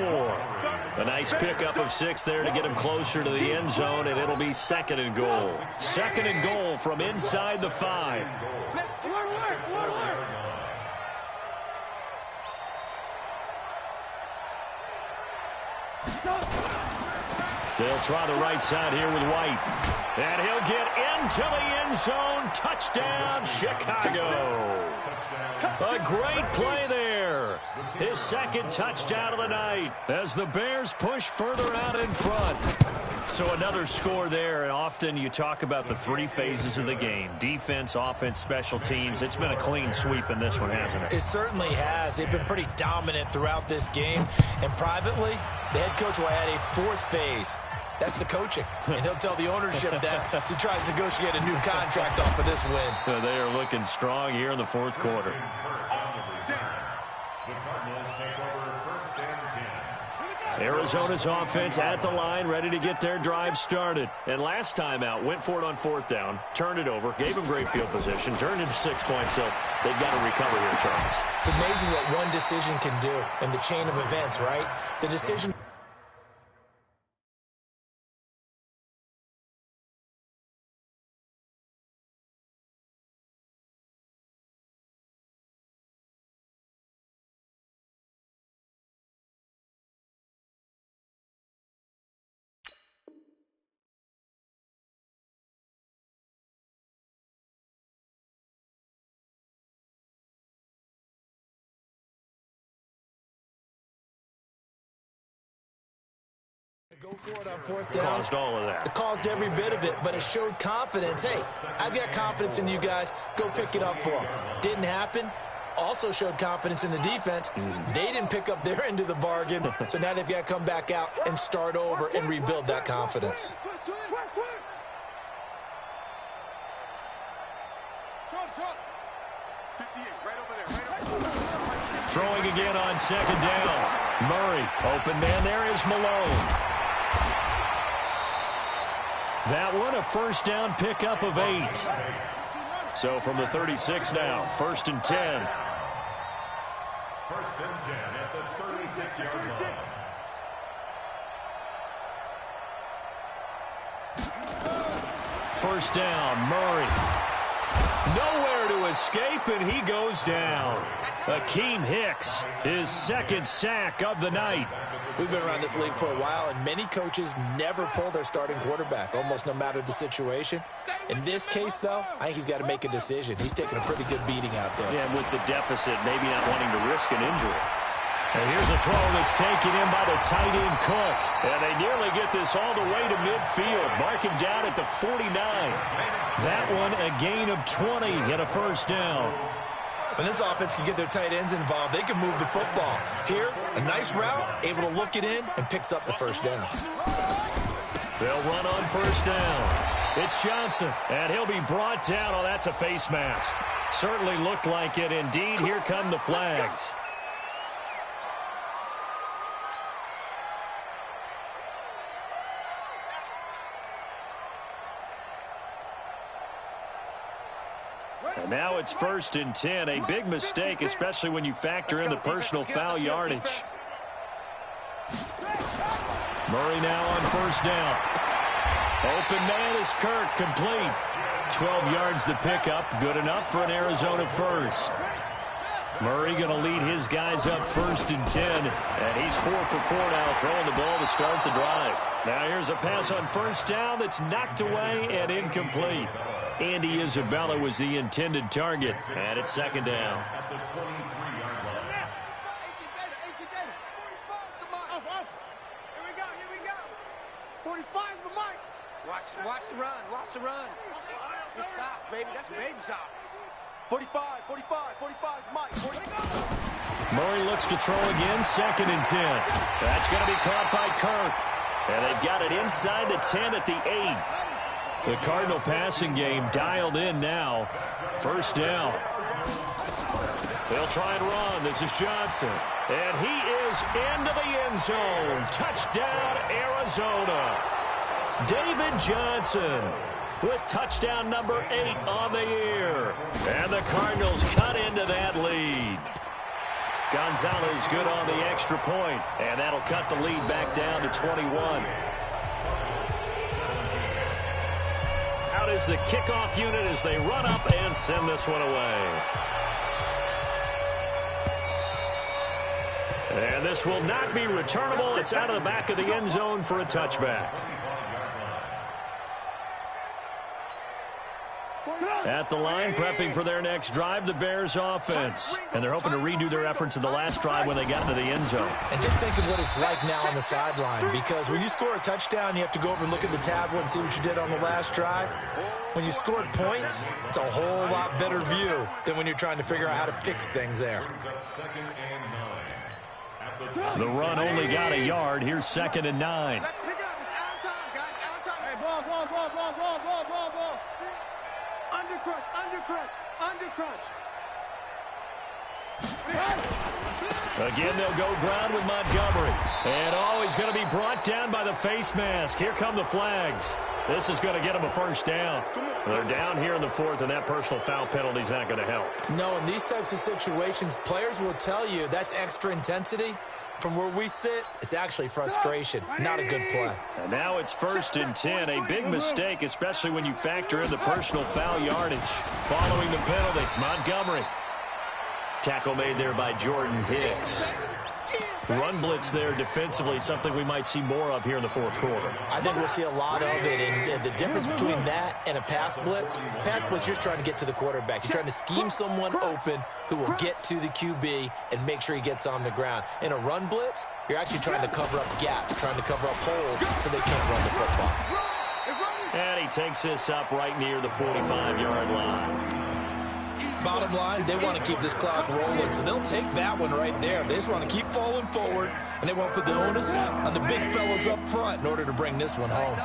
A nice pickup of 6 there to get him closer to the end zone, and it'll be 2nd and goal. 2nd and goal from inside the 5. They'll try the right side here with White. And he'll get into the end zone. Touchdown, Chicago. A great play there. His second touchdown of the night as the Bears push further out in front. So another score there, and often you talk about the three phases of the game. Defense, offense, special teams. It's been a clean sweep in this one, hasn't it? It certainly has. They've been pretty dominant throughout this game. And privately, the head coach will add a fourth phase. That's the coaching. And he'll tell the ownership that as he tries to negotiate a new contract off of this win. They are looking strong here in the fourth quarter. The Cardinals take over first and 10. Arizona's offense at the line, ready to get their drive started. And last time out, went for it on fourth down, turned it over, gave them great field position, turned into 6 points, so they've got to recover here, Charles. It's amazing what one decision can do in the chain of events, right? The decision... Go for it on fourth down. Caused all of that. It caused every bit of it, but it showed confidence. Hey, I've got confidence in you guys. Go pick it up for them. Didn't happen. Also showed confidence in the defense. They didn't pick up their end of the bargain, so now they've got to come back out and start over and rebuild that confidence. Throwing again on second down. Murray, open man, there is Malone. That one, a first down pickup of 8. So from the 36 now, first and 10. First and 10 at the 36-yard line. First down, Murray. Nowhere to escape, and he goes down. Akeem Hicks, his second sack of the night. We've been around this league for a while, and many coaches never pull their starting quarterback, almost no matter the situation. In this case, though, I think he's got to make a decision. He's taking a pretty good beating out there. Yeah, and with the deficit, maybe not wanting to risk an injury. And here's a throw that's taken in by the tight end Cook. And they nearly get this all the way to midfield. Mark him down at the 49. That one a gain of 20 and a first down. When this offense can get their tight ends involved, they can move the football. Here, a nice route, able to look it in, and picks up the first down. They'll run on first down. It's Johnson, and he'll be brought down. Oh, that's a face mask. Certainly looked like it. Indeed, here come the flags. And now it's first and 10. A big mistake, especially when you factor in the personal foul yardage. Murray now on first down. Open man is Kirk, complete. 12 yards to pick up, good enough for an Arizona first. Murray going to lead his guys up first and 10. And he's 4 for 4 now, throwing the ball to start the drive. Now here's a pass on first down that's knocked away and incomplete. Andy Isabella was the intended target, and it's second down. At the 23-yard line. 45's the mic. Watch the run. Watch the run. Good shot, baby. That's a baby shot. 45, Mike. 40. Murray looks to throw again, second and 10. That's going to be caught by Kirk. And they've got it inside the 10 at the 8. The Cardinal passing game dialed in now. First down. They'll try and run. This is Johnson. And he is into the end zone. Touchdown, Arizona. David Johnson with touchdown number 8 on the year. And the Cardinals cut into that lead. Gonzalez good on the extra point. And that'll cut the lead back down to 21. Out is the kickoff unit as they run up and send this one away. And this will not be returnable. It's out of the back of the end zone for a touchback. At the line, prepping for their next drive, the Bears offense. And they're hoping to redo their efforts in the last drive when they got into the end zone. And just think of what it's like now on the sideline, because when you score a touchdown, you have to go over and look at the tablet and see what you did on the last drive. When you scored points, it's a whole lot better view than when you're trying to figure out how to fix things there. The run only got a yard. Here's 2nd and 9. Let's pick it up. It's out of time, guys. Out of time. Hey, ball. Under crunch. Again, they'll go ground with Montgomery. And he's going to be brought down by the face mask. Here come the flags. This is going to get them a first down. They're down here in the 4th, and that personal foul penalty is not going to help. No, in these types of situations, players will tell you that's extra intensity. From where we sit, it's actually frustration, not a good play. And now it's 1st and 10, a big mistake, especially when you factor in the personal foul yardage. Following the penalty, Montgomery. Tackle made there by Jordan Hicks. Run blitz there defensively, something we might see more of here in the 4th quarter. I think we'll see a lot of it, and the difference between that and a pass blitz, you're just trying to get to the quarterback. You're trying to scheme someone open who will get to the QB and make sure he gets on the ground. In a run blitz, you're actually trying to cover up gaps, trying to cover up holes so they can't run the football. And he takes this up right near the 45-yard line. Bottom line, they want to keep this clock rolling, so they'll take that one right there. They just want to keep falling forward, and they won't put the onus on the big fellas up front in order to bring this one home.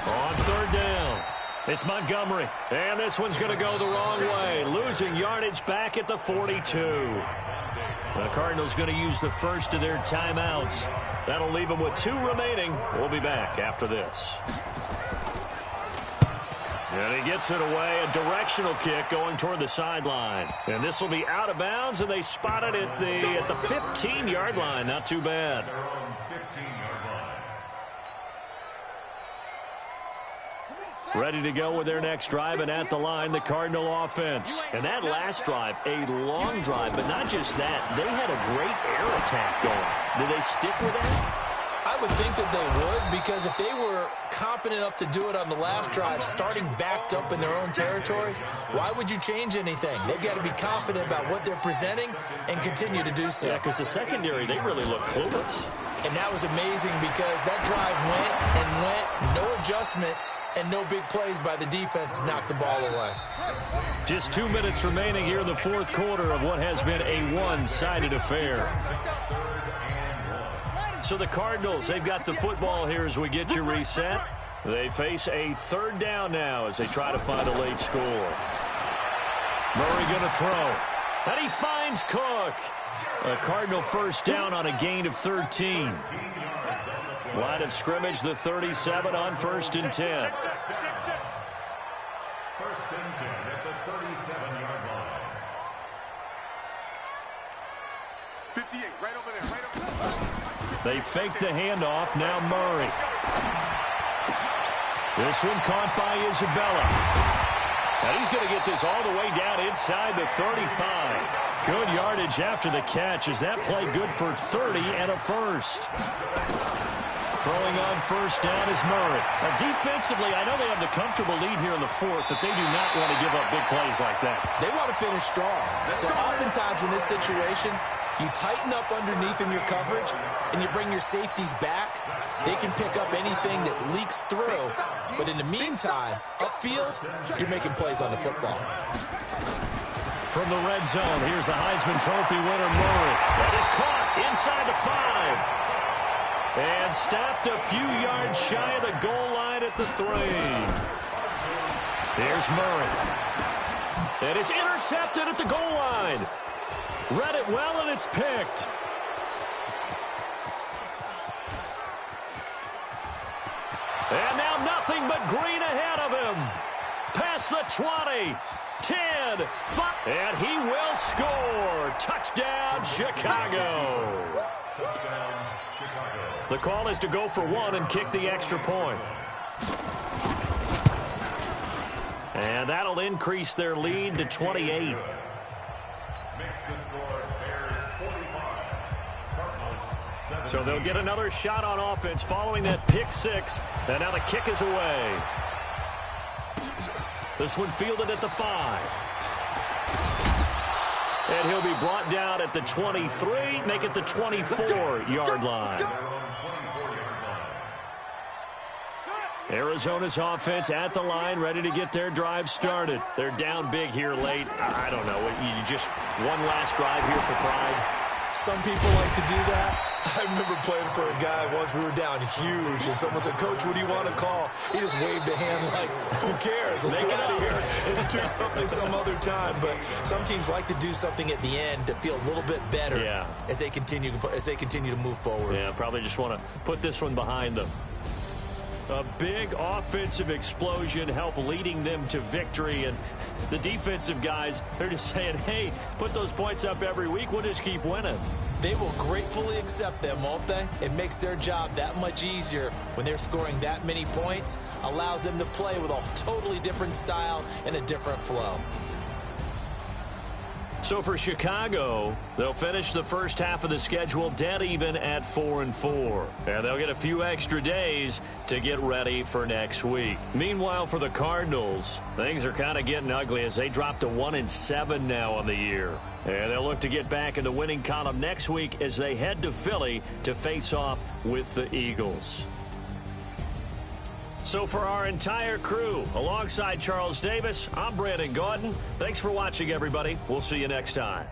On 3rd down, it's Montgomery, and this one's going to go the wrong way, losing yardage back at the 42. The Cardinals going to use the first of their timeouts. That'll leave them with 2 remaining. We'll be back after this. And he gets it away, a directional kick going toward the sideline. And this will be out of bounds, and they spot it at the 15-yard line. Not too bad. Ready to go with their next drive, and at the line, the Cardinal offense. And that last drive, a long drive, but not just that. They had a great air attack going. Do they stick with that? I would think that they would, because if they were competent enough to do it on the last drive, starting backed up in their own territory, why would you change anything? They've got to be confident about what they're presenting and continue to do so. Yeah, because the secondary, they really look clueless. And that was amazing because that drive went, no adjustments, and no big plays by the defense to knock the ball away. Just 2 minutes remaining here in the 4th quarter of what has been a one-sided affair. So the Cardinals, they've got the football here as we get you reset. They face a 3rd down now as they try to find a late score. Murray going to throw. And he finds Cook. A Cardinal first down on a gain of 13. Line of scrimmage, the 37 on 1st and 10. 1st and 10 at the 37-yard line. 58, right over there. They fake the handoff, now Murray. This one caught by Isabella. And he's going to get this all the way down inside the 35. Good yardage after the catch. Is that play good for 30 and a first? Throwing on 1st down is Murray. Now, defensively, I know they have the comfortable lead here in the 4th, but they do not want to give up big plays like that. They want to finish strong. So oftentimes in this situation, you tighten up underneath in your coverage, and you bring your safeties back. They can pick up anything that leaks through. But in the meantime, upfield, you're making plays on the football. From the red zone, here's the Heisman Trophy winner, Murray. That is caught inside the 5. And stopped a few yards shy of the goal line at the 3. Here's Murray. And it's intercepted at the goal line. Read it well, and it's picked. And now nothing but green ahead of him. Past the 20. 10, 5, and he will score. Touchdown, Chicago. Touchdown, Chicago. The call is to go for 1 and kick the extra point. And that'll increase their lead to 28. Makes the score Bears 45, Cardinals 17. So they'll get another shot on offense following that pick six. And now the kick is away. This one fielded at the 5. And he'll be brought down at the 23, make it the 24-yard line. Arizona's offense at the line, ready to get their drive started. They're down big here late. I don't know. You just one last drive here for pride. Some people like to do that. I remember playing for a guy once. We were down huge, and someone said, "Coach, what do you want to call?" He just waved a hand like, "Who cares? Let's get out of here and do something some other time." But some teams like to do something at the end to feel a little bit better as they continue to move forward. Yeah, probably just want to put this one behind them. A big offensive explosion helped leading them to victory. And the defensive guys, they're just saying, hey, put those points up every week. We'll just keep winning. They will gratefully accept them, won't they? It makes their job that much easier when they're scoring that many points. Allows them to play with a totally different style and a different flow. So for Chicago, they'll finish the first half of the schedule dead even at 4-4. And they'll get a few extra days to get ready for next week. Meanwhile, for the Cardinals, things are kind of getting ugly as they drop to 1-7 now on the year. And they'll look to get back in the winning column next week as they head to Philly to face off with the Eagles. So for our entire crew, alongside Charles Davis, I'm Brandon Gaudin. Thanks for watching, everybody. We'll see you next time.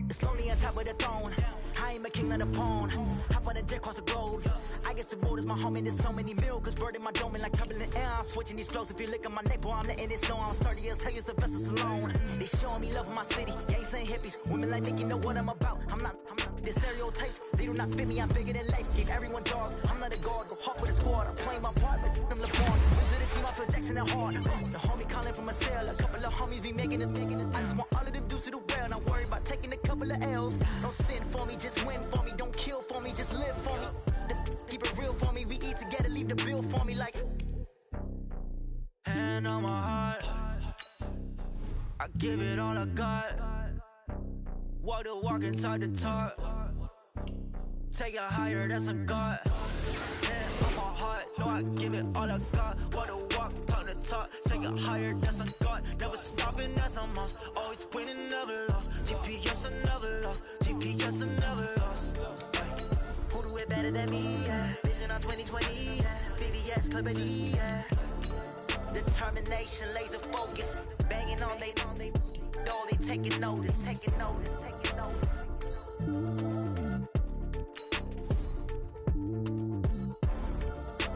It's lonely on top of the throne. I am a king of the pawn. Hop on a jet across the globe. I guess the road is my home and there's so many milk. Cause bird in my dome and like turbulent air. I'm switching these flows. If you look at my neck, boy, I'm letting it snow. I'm sturdy as hell as a vessel alone. They showing me love in my city. Gangs and hippies. Women like Nicky know what I'm about. I'm not. The stereotypes, they do not fit me. I'm bigger than life. Give everyone jobs. I'm not a guard. Go hard with a squad. I'm playing my part, but them LeBron. Lose the team, I feel Jackson and hard. The homie calling from a cell. A couple of homies be making it. I just want all of them dudes to do well. Not worry about taking a couple of L's. Don't sin for me, just win for me. Don't kill for me, just live for me. Keep it real for me. We eat together, leave the bill for me like. Hand on my heart. I give it all I got. Walk the walk and talk the talk. Take it higher, that's a God. Hand on my heart, no, I give it all I got. Walk the walk, talk the talk. Take it higher, that's a God. Never stopping, that's a must. Always winning, never lost. GPS, I never lost. GPS, I never lost. Who do it better than me? Yeah. Vision on 2020. Yeah. VVS, Clarity. Yeah. Determination, laser focus. Banging on they know they taking notice. Taking notice. Taking notice.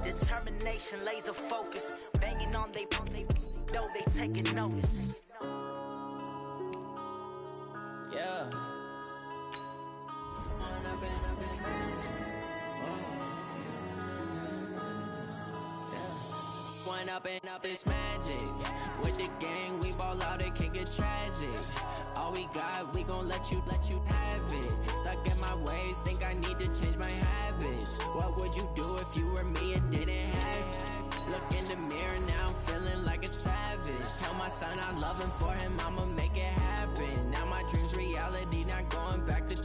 Determination, laser focus. Banging on they know they taking notice. Yeah. One up and up, it's magic. With the gang, we ball out, it can get tragic. All we got, we gon' let you have it. Stuck in my ways, think I need to change my habits. What would you do if you were me and didn't have it? Look in the mirror, now I'm feeling like a savage. Tell my son I love him, for him I'ma make it happen. Now my dream's reality, not going back to.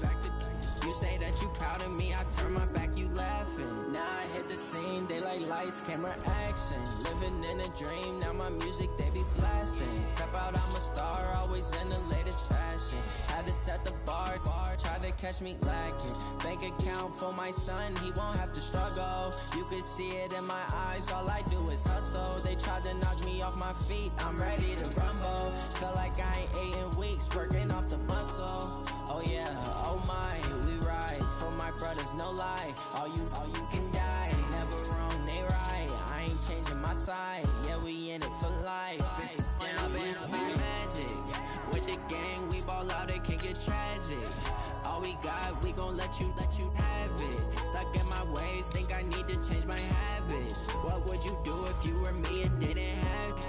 You say that you proud of me, I turn my back, you laughing. Now I hit the scene, they like lights, camera, action. Living in a dream, now my music, they be blasting. Step out, I'm a star, always in the latest fashion. Had to set the bar, try to catch me lacking. Bank account for my son, he won't have to struggle. You could see it in my eyes, all I do is hustle. They tried to knock me off my feet, I'm ready to rumble. Feel like I ain't ate in weeks, working off the muscle. Oh yeah, oh my, we ride for my brothers, no lie. All you can die, never wrong, they right. I ain't changing my side, yeah, we in it for life. Down, it's magic. With the gang, we ball out, it can get tragic. All we got, we gon' let you have it. Stuck in my ways, think I need to change my habits. What would you do if you were me and didn't have it?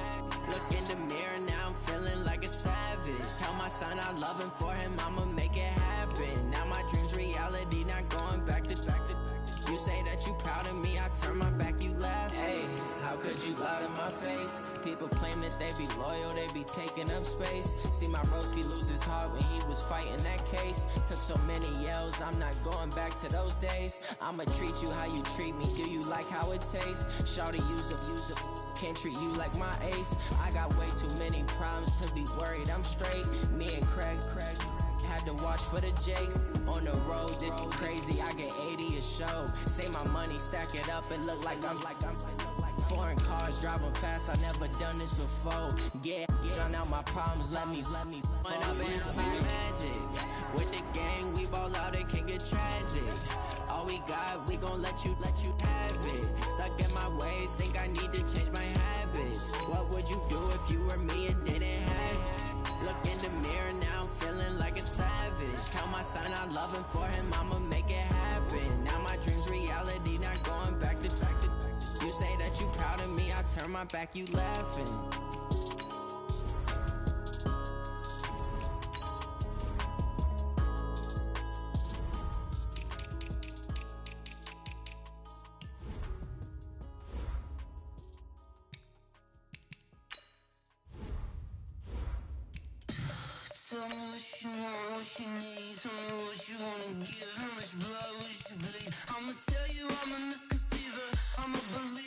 Look in the mirror, now I'm feeling like a savage. Tell my son I love him, for him I'ma make it happen. Now my dream's reality, not going back to. You say that you proud of me, I turn my back, you laugh. Hey, how could you lie to my face? People claim that they be loyal, they be taking up space. See my broski lose his heart when he was fighting that case. Took so many yells, I'm not going back to those days. I'ma treat you how you treat me, do you like how it tastes? Shawty, use a can't treat you like my ace. I got way too many problems to be worried, I'm straight. Me and Craig had to watch for the Jakes. On the road, this crazy, I get 80 a show. Say my money, stack it up, it look like I'm foreign cars, driving fast, I never done this before. Get on out my problems, let me When up in it's magic. With the gang, we ball out, it can get tragic. All we got, we gon' let you have it. Stuck in my ways, think I need to change my habits. What would you do if you were me and didn't have it? Look in the mirror, now I'm feeling like a savage. Tell my son I love him, for him I'ma make it happen. Now my dream's reality, not going back to. You say that you proud of me, I turn my back, you laughing. Tell me what you want, what you need. Tell me what you wanna give. How much blood would you bleed? I'ma tell you I'm a misconceiver, I'm a believer.